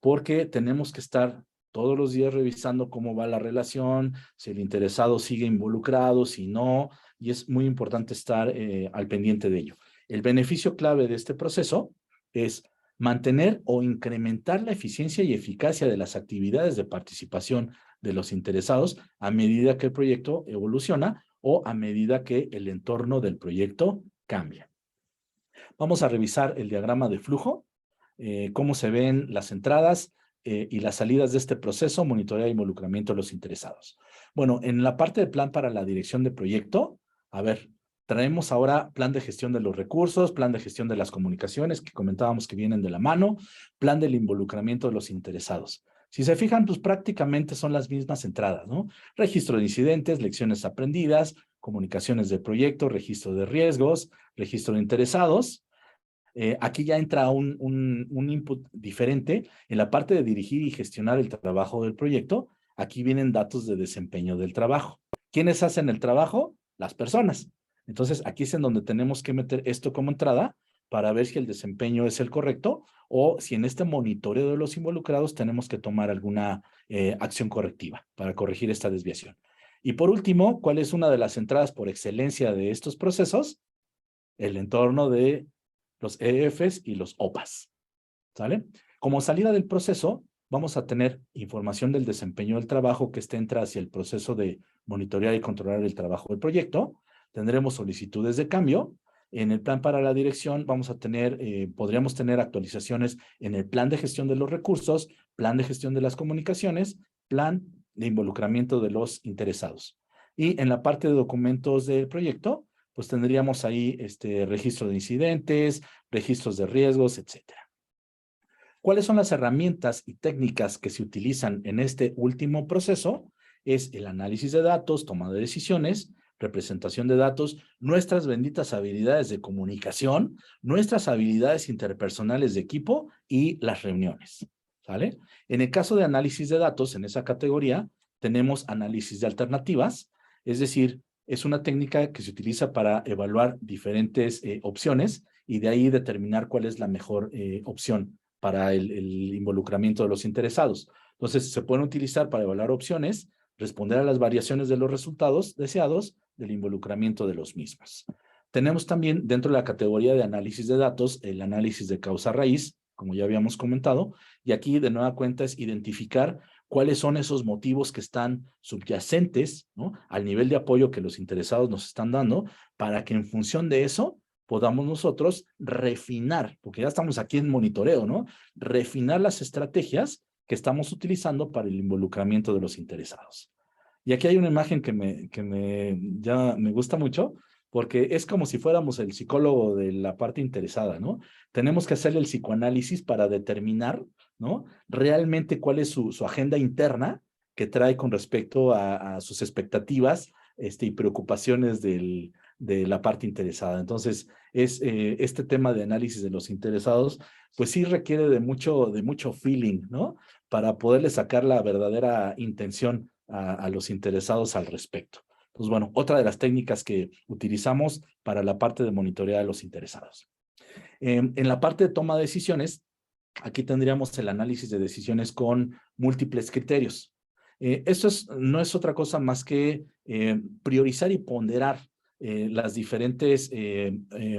porque tenemos que estar todos los días revisando cómo va la relación, si el interesado sigue involucrado, si no, y es muy importante estar al pendiente de ello. El beneficio clave de este proceso es mantener o incrementar la eficiencia y eficacia de las actividades de participación de los interesados a medida que el proyecto evoluciona o a medida que el entorno del proyecto cambia. Vamos a revisar el diagrama de flujo, cómo se ven las entradas y las salidas de este proceso, monitorea e involucramiento de los interesados. Bueno, en la parte de plan para la dirección de proyecto, a ver, traemos ahora plan de gestión de los recursos, plan de gestión de las comunicaciones que comentábamos que vienen de la mano, plan del involucramiento de los interesados. Si se fijan, pues prácticamente son las mismas entradas, ¿no? Registro de incidentes, lecciones aprendidas, comunicaciones de proyecto, registro de riesgos, registro de interesados. Aquí ya entra un input diferente. En la parte de dirigir y gestionar el trabajo del proyecto, aquí vienen datos de desempeño del trabajo. ¿Quiénes hacen el trabajo? Las personas. Entonces, aquí es en donde tenemos que meter esto como entrada para ver si el desempeño es el correcto o si en este monitoreo de los involucrados tenemos que tomar alguna acción correctiva para corregir esta desviación. Y por último, ¿cuál es una de las entradas por excelencia de estos procesos? El entorno de los EFs y los OPAs, ¿sale? Como salida del proceso, vamos a tener información del desempeño del trabajo que entra hacia el proceso de monitorear y controlar el trabajo del proyecto. Tendremos solicitudes de cambio. En el plan para la dirección vamos a tener, podríamos tener actualizaciones en el plan de gestión de los recursos, plan de gestión de las comunicaciones, plan de involucramiento de los interesados. Y en la parte de documentos del proyecto, pues tendríamos ahí registro de incidentes, registros de riesgos, etcétera. ¿Cuáles son las herramientas y técnicas que se utilizan en este último proceso? Es el análisis de datos, toma de decisiones, representación de datos, nuestras benditas habilidades de comunicación, nuestras habilidades interpersonales de equipo y las reuniones, ¿sale? En el caso de análisis de datos, en esa categoría, tenemos análisis de alternativas, es decir, es una técnica que se utiliza para evaluar diferentes opciones y de ahí determinar cuál es la mejor opción para el involucramiento de los interesados. Entonces, se pueden utilizar para evaluar opciones, responder a las variaciones de los resultados deseados del involucramiento de los mismos. Tenemos también dentro de la categoría de análisis de datos el análisis de causa raíz, como ya habíamos comentado, y aquí de nueva cuenta es identificar cuáles son esos motivos que están subyacentes, ¿no?, al nivel de apoyo que los interesados nos están dando, para que en función de eso podamos nosotros refinar, porque ya estamos aquí en monitoreo, ¿no? Refinar las estrategias que estamos utilizando para el involucramiento de los interesados. Y aquí hay una imagen que ya me gusta mucho, porque es como si fuéramos el psicólogo de la parte interesada, ¿no? Tenemos que hacerle el psicoanálisis para determinar, ¿no? Realmente cuál es su agenda interna que trae con respecto a sus expectativas y preocupaciones de la parte interesada. Entonces, este tema de análisis de los interesados, pues sí requiere de mucho feeling, ¿no? Para poderle sacar la verdadera intención a los interesados al respecto. Pues bueno, otra de las técnicas que utilizamos para la parte de monitorear a los interesados. En la parte de toma de decisiones, aquí tendríamos el análisis de decisiones con múltiples criterios. Esto no es otra cosa más que priorizar y ponderar las diferentes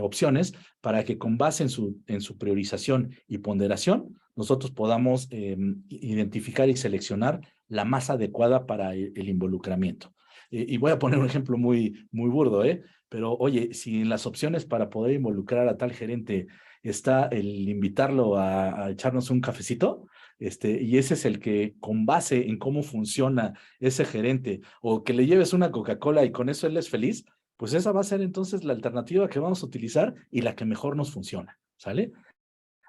opciones para que con base en su priorización y ponderación, nosotros podamos identificar y seleccionar la más adecuada para el involucramiento. Y voy a poner un ejemplo muy burdo, pero oye, si en las opciones para poder involucrar a tal gerente está el invitarlo a echarnos un cafecito, y ese es el que, con base en cómo funciona ese gerente, o que le lleves una Coca-Cola y con eso él es feliz, pues esa va a ser entonces la alternativa que vamos a utilizar y la que mejor nos funciona, ¿sale?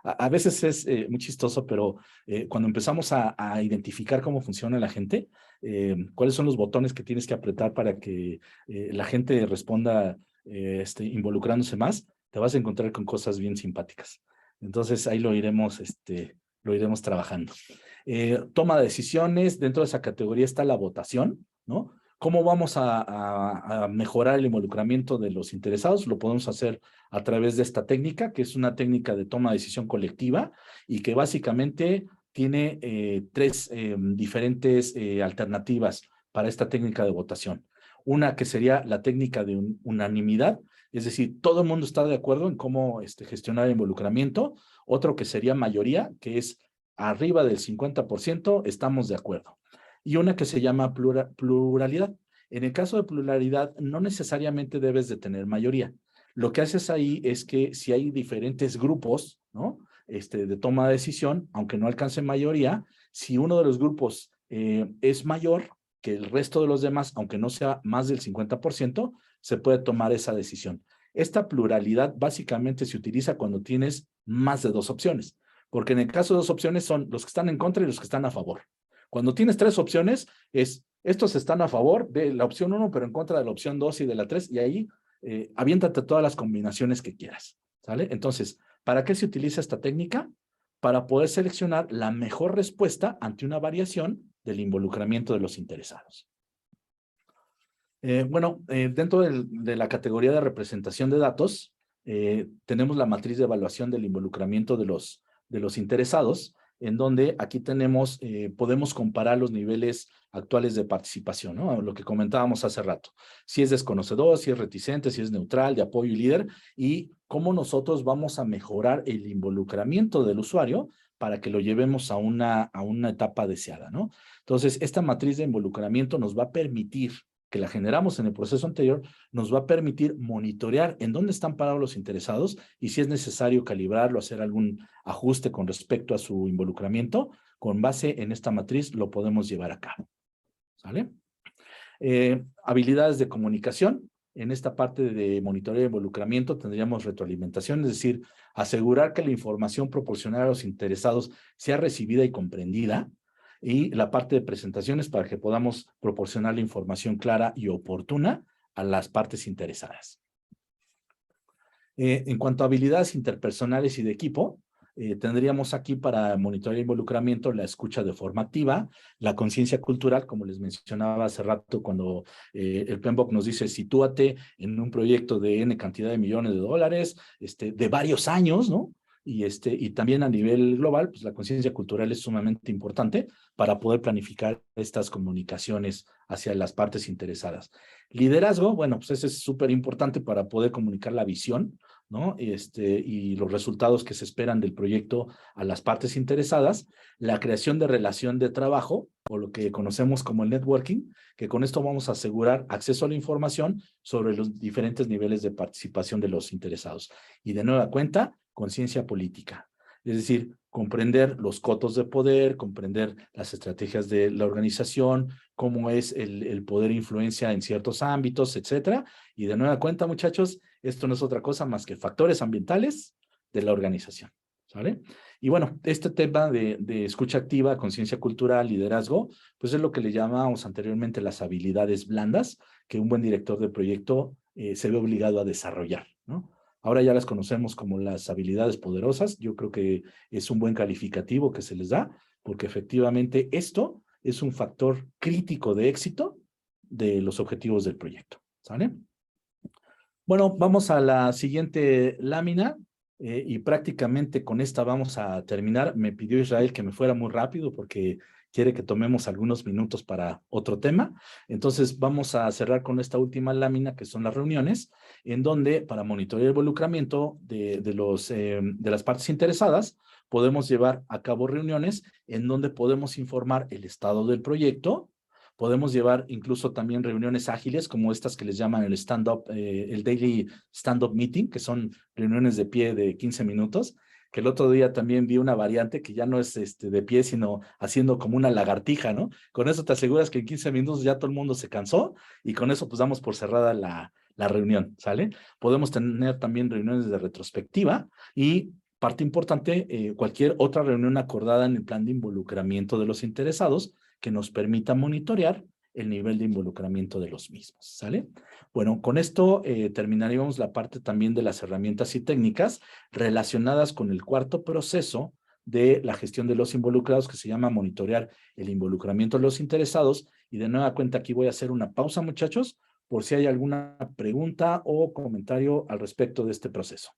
A veces es muy chistoso, pero cuando empezamos a identificar cómo funciona la gente, cuáles son los botones que tienes que apretar para que la gente responda involucrándose más, te vas a encontrar con cosas bien simpáticas. Entonces ahí lo iremos trabajando. Toma de decisiones, dentro de esa categoría está la votación, ¿no? ¿Cómo vamos a mejorar el involucramiento de los interesados? Lo podemos hacer a través de esta técnica, que es una técnica de toma de decisión colectiva y que básicamente tiene tres diferentes alternativas para esta técnica de votación. Una que sería la técnica de unanimidad, es decir, todo el mundo está de acuerdo en cómo gestionar el involucramiento. Otro que sería mayoría, que es arriba del 50%, estamos de acuerdo. Y una que se llama pluralidad. En el caso de pluralidad, no necesariamente debes de tener mayoría. Lo que haces ahí es que si hay diferentes grupos, ¿no? De toma de decisión, aunque no alcance mayoría, si uno de los grupos es mayor que el resto de los demás, aunque no sea más del 50%, se puede tomar esa decisión. Esta pluralidad básicamente se utiliza cuando tienes más de dos opciones, porque en el caso de dos opciones son los que están en contra y los que están a favor. Cuando tienes tres opciones, estos están a favor de la opción 1, pero en contra de la opción 2 y de la 3, y ahí aviéntate todas las combinaciones que quieras, ¿sale? Entonces, ¿para qué se utiliza esta técnica? Para poder seleccionar la mejor respuesta ante una variación del involucramiento de los interesados. Dentro de la categoría de representación de datos, tenemos la matriz de evaluación del involucramiento de los interesados, en donde aquí podemos comparar los niveles actuales de participación, ¿no? Lo que comentábamos hace rato. Si es desconocedor, si es reticente, si es neutral, de apoyo y líder, y cómo nosotros vamos a mejorar el involucramiento del usuario para que lo llevemos a una etapa deseada, ¿no? Entonces, esta matriz de involucramiento nos va a permitir, que la generamos en el proceso anterior, nos va a permitir monitorear en dónde están parados los interesados y si es necesario calibrarlo, hacer algún ajuste con respecto a su involucramiento, con base en esta matriz lo podemos llevar a cabo. ¿Sale? Habilidades de comunicación. En esta parte de monitoreo de involucramiento tendríamos retroalimentación, es decir, asegurar que la información proporcionada a los interesados sea recibida y comprendida, y la parte de presentaciones para que podamos proporcionar la información clara y oportuna a las partes interesadas. En cuanto a habilidades interpersonales y de equipo, tendríamos aquí para monitorear el involucramiento la escucha de forma activa, la conciencia cultural, como les mencionaba hace rato cuando el PMBOK nos dice sitúate en un proyecto de N cantidad de millones de dólares, de varios años, ¿no? Y también a nivel global, pues la conciencia cultural es sumamente importante para poder planificar estas comunicaciones hacia las partes interesadas. Liderazgo, bueno, pues ese es súper importante para poder comunicar la visión, ¿no? Y los resultados que se esperan del proyecto a las partes interesadas. La creación de relación de trabajo, o lo que conocemos como el networking, que con esto vamos a asegurar acceso a la información sobre los diferentes niveles de participación de los interesados. Y de nueva cuenta, conciencia política. Es decir, comprender los cotos de poder, comprender las estrategias de la organización, cómo es el poder e influencia en ciertos ámbitos, etcétera. Y de nueva cuenta, muchachos, esto no es otra cosa más que factores ambientales de la organización, ¿sale? Y bueno, este tema de escucha activa, conciencia cultural, liderazgo, pues es lo que le llamamos anteriormente las habilidades blandas que un buen director de proyecto se ve obligado a desarrollar, ¿no? Ahora ya las conocemos como las habilidades poderosas. Yo creo que es un buen calificativo que se les da, porque efectivamente esto es un factor crítico de éxito de los objetivos del proyecto, ¿sale? Bueno, vamos a la siguiente lámina y prácticamente con esta vamos a terminar. Me pidió Israel que me fuera muy rápido porque quiere que tomemos algunos minutos para otro tema. Entonces vamos a cerrar con esta última lámina que son las reuniones, en donde para monitorear el involucramiento de las partes interesadas, podemos llevar a cabo reuniones en donde podemos informar el estado del proyecto. Podemos llevar incluso también reuniones ágiles como estas que les llaman el stand-up, el daily stand-up meeting, que son reuniones de pie de 15 minutos, que el otro día también vi una variante que ya no es de pie, sino haciendo como una lagartija, ¿no? Con eso te aseguras que en 15 minutos ya todo el mundo se cansó y con eso pues damos por cerrada la reunión, ¿sale? Podemos tener también reuniones de retrospectiva y parte importante, cualquier otra reunión acordada en el plan de involucramiento de los interesados que nos permita monitorear el nivel de involucramiento de los mismos, ¿sale? Bueno, con esto terminaríamos la parte también de las herramientas y técnicas relacionadas con el cuarto proceso de la gestión de los involucrados, que se llama monitorear el involucramiento de los interesados. Y de nueva cuenta aquí voy a hacer una pausa, muchachos, por si hay alguna pregunta o comentario al respecto de este proceso.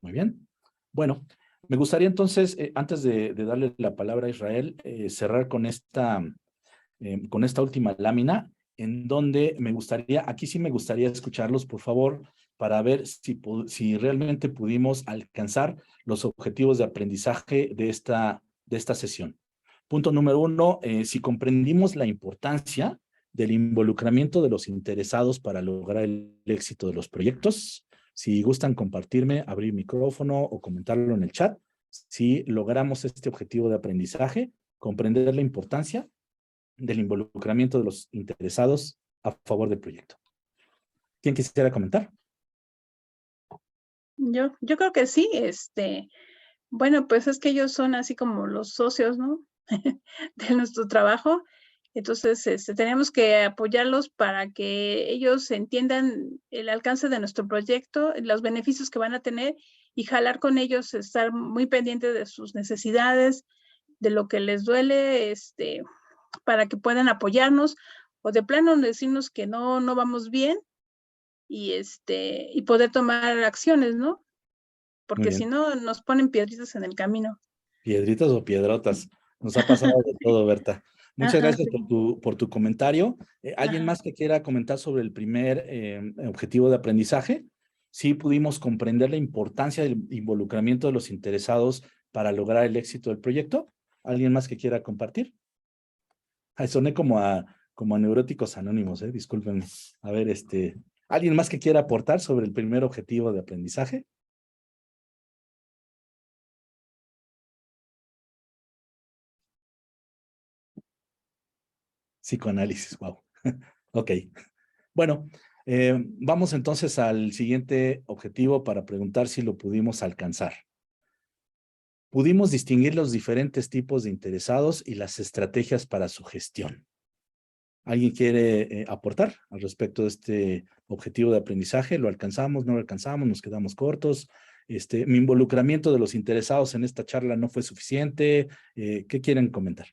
Muy bien. Bueno, me gustaría entonces, antes de darle la palabra a Israel, cerrar con esta última lámina, en donde aquí sí me gustaría escucharlos, por favor, para ver si realmente pudimos alcanzar los objetivos de aprendizaje de esta sesión. Punto número 1, si comprendimos la importancia del involucramiento de los interesados para lograr el éxito de los proyectos. Si gustan compartirme, abrir micrófono o comentarlo en el chat. Si logramos este objetivo de aprendizaje, comprender la importancia del involucramiento de los interesados a favor del proyecto. ¿Quién quisiera comentar? Yo creo que sí, bueno, pues es que ellos son así como los socios, ¿no? de nuestro trabajo. Entonces, tenemos que apoyarlos para que ellos entiendan el alcance de nuestro proyecto, los beneficios que van a tener y jalar con ellos, estar muy pendientes de sus necesidades, de lo que les duele, para que puedan apoyarnos o de plano decirnos que no vamos bien y poder tomar acciones, ¿no? Porque si no, nos ponen piedritas en el camino. Piedritas o piedrotas. Nos ha pasado de todo, Berta. Muchas gracias sí. por tu comentario. ¿Alguien más que quiera comentar sobre el primer objetivo de aprendizaje? Sí pudimos comprender la importancia del involucramiento de los interesados para lograr el éxito del proyecto. ¿Alguien más que quiera compartir? Ay, soné como a neuróticos anónimos, discúlpenme. A ver, ¿alguien más que quiera aportar sobre el primer objetivo de aprendizaje? Psicoanálisis, wow. Ok. Bueno, vamos entonces al siguiente objetivo para preguntar si lo pudimos alcanzar. Pudimos distinguir los diferentes tipos de interesados y las estrategias para su gestión. ¿Alguien quiere aportar al respecto de este objetivo de aprendizaje? ¿Lo alcanzamos, no lo alcanzamos, nos quedamos cortos? Mi involucramiento de los interesados en esta charla no fue suficiente. ¿Qué quieren comentar?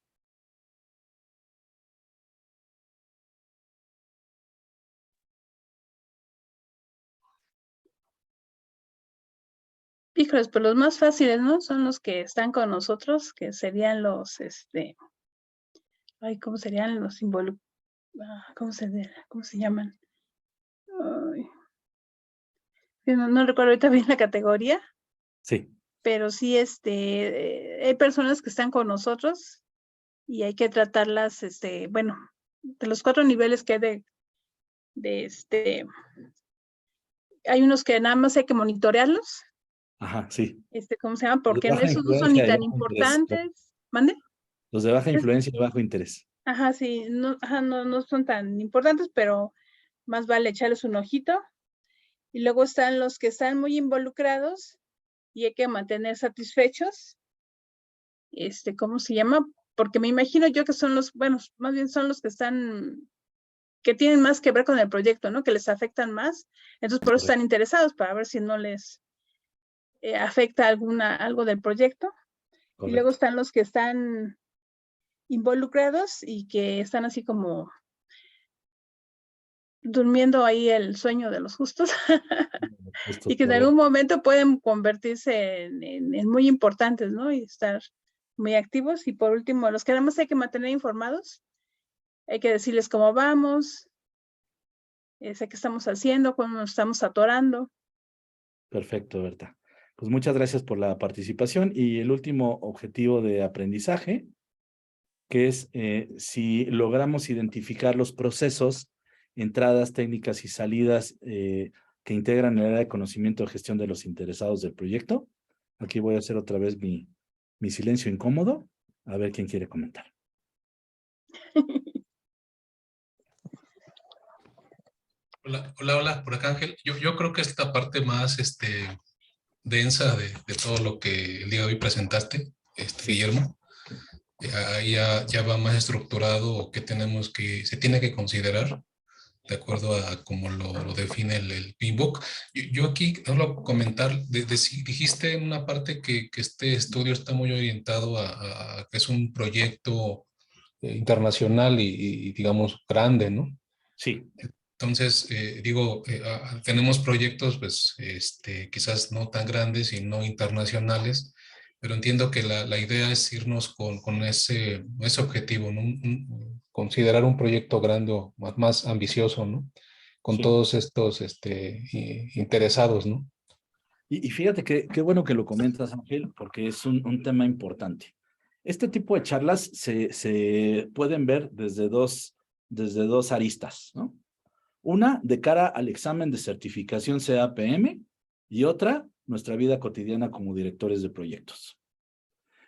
Híjoles, pues los más fáciles, ¿no? Son los que están con nosotros, que serían los, ¿cómo serían los ¿cómo se llaman? Ay, no recuerdo ahorita bien la categoría. Sí. Pero sí, hay personas que están con nosotros y hay que tratarlas, bueno, de los 4 niveles que hay hay unos que nada más hay que monitorearlos. Ajá, sí. ¿Cómo se llama? Porque Baja esos no son ni influencia y tan alta interés. importantes. ¿Mande? Los de baja influencia y bajo interés. Ajá, sí, no, ajá, no son tan importantes, pero más vale echarles un ojito. Y luego están los que están muy involucrados y hay que mantener satisfechos. ¿Cómo se llama? Porque me imagino yo que son los, bueno, más bien son los que tienen más que ver con el proyecto, ¿no? Que les afectan más. Entonces, por eso están interesados, para ver si no les afecta algo del proyecto. Y luego Correcto. están los que están involucrados y que están así como durmiendo ahí el sueño de los justos y Justo, que en algún correcto. momento pueden convertirse en muy importantes, ¿no? Y estar muy activos. Y por último, los que nada más hay que mantener informados, hay que decirles cómo vamos, qué estamos haciendo, cómo nos estamos atorando. Perfecto, Berta. Pues muchas gracias por la participación y el último objetivo de aprendizaje, que es si logramos identificar los procesos, entradas, técnicas y salidas que integran el área de conocimiento de gestión de los interesados del proyecto. Aquí voy a hacer otra vez mi silencio incómodo, a ver quién quiere comentar. Hola, por acá Ángel. Yo creo que esta parte más densa de todo lo que el día de hoy presentaste, Guillermo, ya va más estructurado o qué se tiene que considerar de acuerdo a cómo lo define el PMBOK. Yo aquí solo comentar, dijiste en una parte que este estudio está muy orientado a que es un proyecto internacional y digamos grande, ¿no? Sí. Entonces, tenemos proyectos, pues, quizás no tan grandes y no internacionales, pero entiendo que la idea es irnos con ese objetivo, ¿no? Considerar un proyecto grande o más ambicioso, ¿no? Con Sí. todos estos interesados, ¿no? Y fíjate qué bueno que lo comentas, Ángel, porque es un tema importante. Este tipo de charlas se pueden ver desde dos aristas, ¿no? Una de cara al examen de certificación CAPM y otra, nuestra vida cotidiana como directores de proyectos.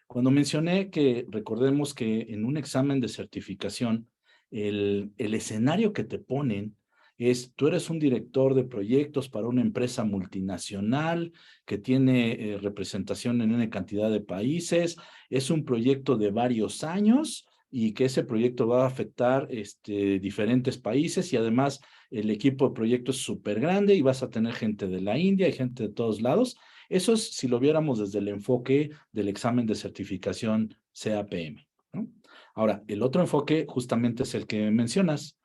Cuando mencioné que recordemos que en un examen de certificación, el escenario que te ponen es, tú eres un director de proyectos para una empresa multinacional que tiene representación en una cantidad de países, es un proyecto de varios años y que ese proyecto va a afectar diferentes países y además el equipo de proyectos es súper grande y vas a tener gente de la India y gente de todos lados. Eso es si lo viéramos desde el enfoque del examen de certificación CAPM, ¿no? Ahora, el otro enfoque justamente es el que mencionas,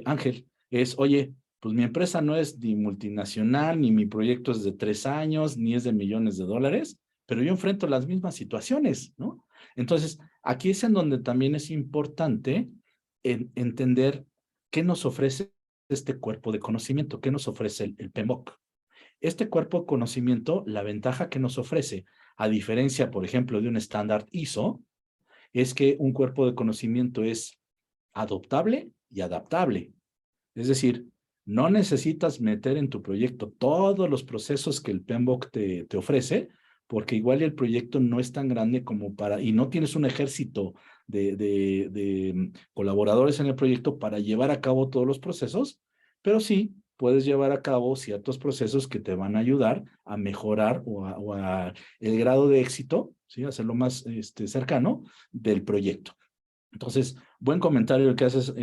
Ángel, es, oye, pues mi empresa no es ni multinacional, ni mi proyecto es de 3 años, ni es de millones de dólares, pero yo enfrento las mismas situaciones, ¿no? Entonces, aquí es en donde también es importante entender qué nos ofrece este cuerpo de conocimiento, qué nos ofrece el PMBOK. Este cuerpo de conocimiento, la ventaja que nos ofrece, a diferencia, por ejemplo, de un estándar ISO, es que un cuerpo de conocimiento es adoptable y adaptable. Es decir, no necesitas meter en tu proyecto todos los procesos que el PMBOK te ofrece, porque igual el proyecto no es tan grande como para, y no tienes un ejército de colaboradores en el proyecto para llevar a cabo todos los procesos, pero sí puedes llevar a cabo ciertos procesos que te van a ayudar a mejorar o a el grado de éxito, ¿sí? Hacerlo más cercano del proyecto. Entonces, buen comentario el que haces,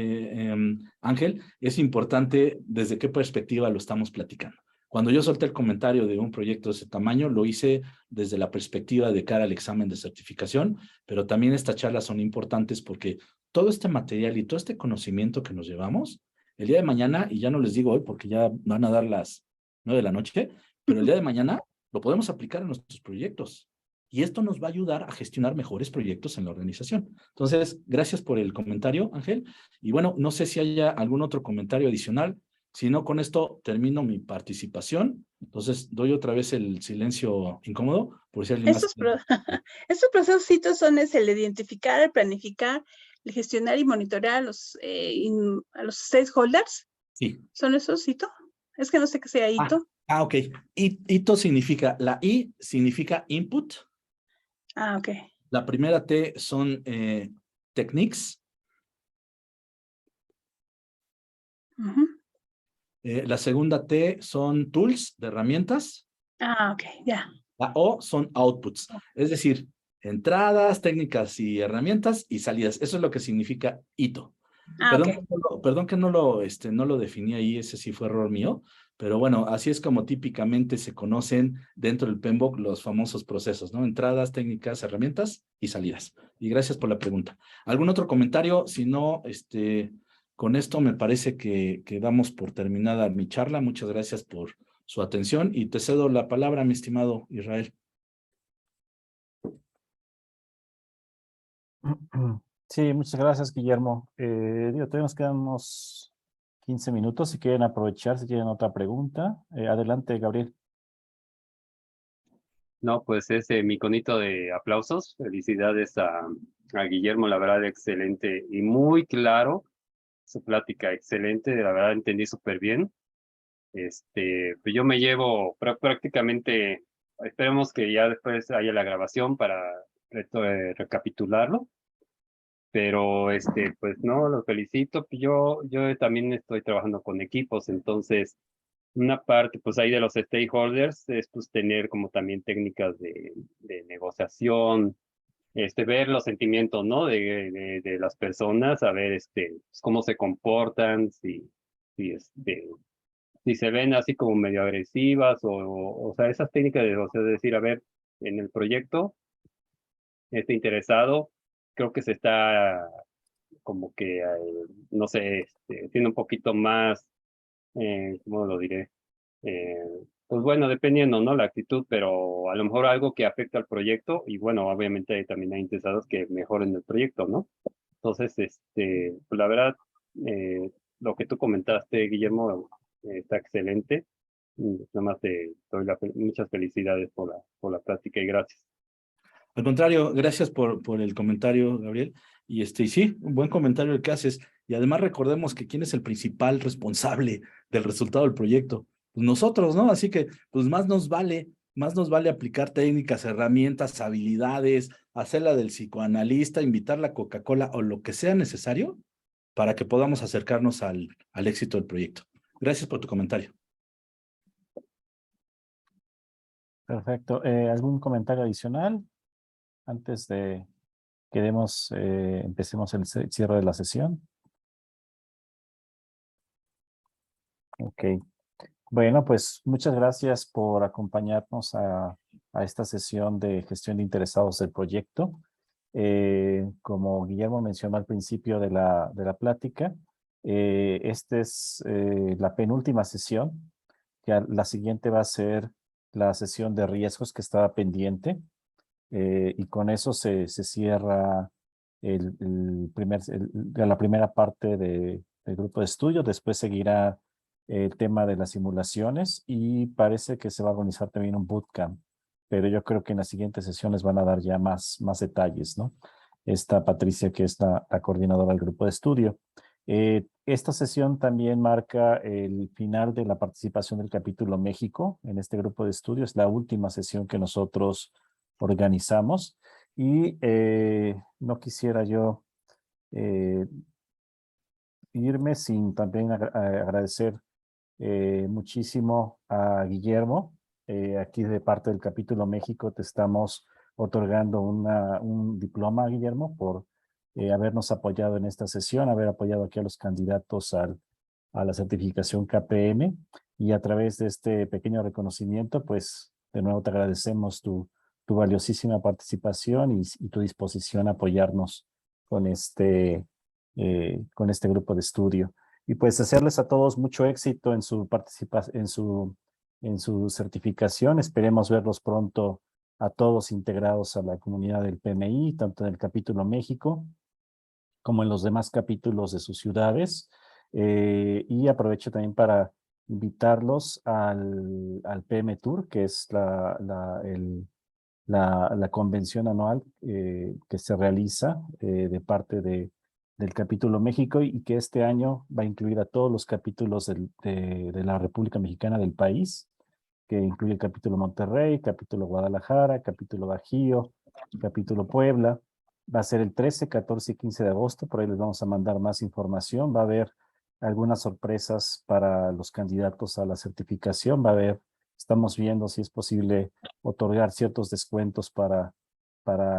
Ángel. Es importante desde qué perspectiva lo estamos platicando. Cuando yo solté el comentario de un proyecto de ese tamaño, lo hice desde la perspectiva de cara al examen de certificación, pero también estas charlas son importantes porque todo este material y todo este conocimiento que nos llevamos, el día de mañana, y ya no les digo hoy porque ya van a dar las 9 de la noche, pero el día de mañana lo podemos aplicar en nuestros proyectos. Y esto nos va a ayudar a gestionar mejores proyectos en la organización. Entonces, gracias por el comentario, Ángel. Y bueno, no sé si haya algún otro comentario adicional. Si no, con esto termino mi participación. Entonces, doy otra vez el silencio incómodo por si alguien más. Estos procesos son el de identificar, el planificar, el gestionar y monitorear a los stakeholders. Sí. ¿Son esos hito? Es que no sé qué sea hito. Ok. Hito significa, la I significa input. Ok. La primera T son techniques. Ujú. La segunda T son tools, de herramientas. Ah, ok, ya. La O son outputs, es decir, entradas, técnicas y herramientas y salidas. Eso es lo que significa hito. Ah, Perdón, ok. perdón que no lo definí ahí, ese sí fue error mío, pero bueno, así es como típicamente se conocen dentro del PMBOK los famosos procesos, ¿no? Entradas, técnicas, herramientas y salidas. Y gracias por la pregunta. ¿Algún otro comentario? Si no, con esto me parece que damos por terminada mi charla. Muchas gracias por su atención y te cedo la palabra, mi estimado Israel. Sí, muchas gracias, Guillermo. Todavía nos quedan unos 15 minutos. Si quieren aprovechar, si tienen otra pregunta. Adelante, Gabriel. No, pues mi conito de aplausos. Felicidades a Guillermo, la verdad, excelente y muy claro. Su plática excelente, la verdad entendí súper bien. Pues yo me llevo prácticamente, esperemos que ya después haya la grabación para recapitularlo. Pero pues no, lo felicito. Yo también estoy trabajando con equipos, entonces una parte pues ahí de los stakeholders es pues tener como también técnicas de negociación, ver los sentimientos, ¿no? De las personas, a ver pues, cómo se comportan, si, si se ven así como medio agresivas o sea, esas técnicas de negociación, es decir, a ver, en el proyecto, interesado, creo que se está como que, no sé, tiene un poquito más, ¿cómo lo diré? Eh, pues bueno, dependiendo, ¿no? La actitud, pero a lo mejor algo que afecta al proyecto y bueno, obviamente también hay interesados que mejoren el proyecto, ¿no? Entonces, pues la verdad, lo que tú comentaste, Guillermo, está excelente. Nada más te doy muchas felicidades por la práctica y gracias. Al contrario, gracias por el comentario, Gabriel. Y y sí, un buen comentario el que haces. Y además recordemos que quién es el principal responsable del resultado del proyecto. Pues nosotros, ¿no? Así que, pues más nos vale aplicar técnicas, herramientas, habilidades, hacerla del psicoanalista, invitar la Coca-Cola o lo que sea necesario para que podamos acercarnos al éxito del proyecto. Gracias por tu comentario. Perfecto. ¿Algún comentario adicional antes de que empecemos el cierre de la sesión? Ok. Bueno, pues muchas gracias por acompañarnos a esta sesión de gestión de interesados del proyecto. Como Guillermo mencionó al principio de la plática, esta es la penúltima sesión. Ya la siguiente va a ser la sesión de riesgos que estaba pendiente. Y con eso se cierra la primera parte del grupo de estudio. Después seguirá el tema de las simulaciones y parece que se va a organizar también un bootcamp, pero yo creo que en las siguientes sesiones van a dar ya más detalles, ¿no? Esta Patricia, que es la coordinadora del grupo de estudio. Esta sesión también marca el final de la participación del capítulo México en este grupo de estudio. Es la última sesión que nosotros organizamos y no quisiera yo irme sin también agradecer muchísimo a Guillermo. Aquí de parte del capítulo México te estamos otorgando un diploma, Guillermo, por habernos apoyado en esta sesión, haber apoyado aquí a los candidatos a la certificación KPM y a través de este pequeño reconocimiento, pues de nuevo te agradecemos tu valiosísima participación y tu disposición a apoyarnos con con este grupo de estudio. Y pues desearles a todos mucho éxito en su participación, en su certificación. Esperemos verlos pronto a todos integrados a la comunidad del PMI, tanto en el capítulo México como en los demás capítulos de sus ciudades. Y aprovecho también para invitarlos al PM Tour, que es la convención anual que se realiza de parte del capítulo México y que este año va a incluir a todos los capítulos de la República Mexicana del país, que incluye el capítulo Monterrey, capítulo Guadalajara, capítulo Bajío, capítulo Puebla, Va a ser el 13, 14 y 15 de agosto. Por ahí les vamos a mandar más información. Va a haber algunas sorpresas para los candidatos a la certificación. Va a haber, estamos viendo si es posible otorgar ciertos descuentos para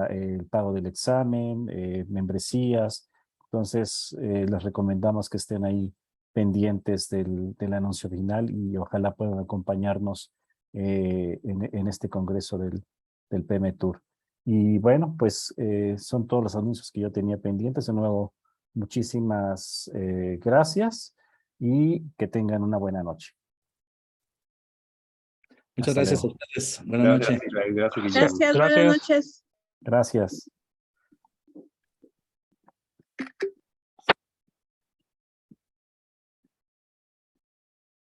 el pago del examen, membresías. Entonces, les recomendamos que estén ahí pendientes del anuncio final y ojalá puedan acompañarnos en este congreso del PM Tour. Y bueno, pues son todos los anuncios que yo tenía pendientes. De nuevo, muchísimas gracias y que tengan una buena noche. Muchas Hasta gracias a luego. ustedes. Buenas noches. Gracias, Israel. Gracias, Guillermo. Gracias, buenas noches. Gracias.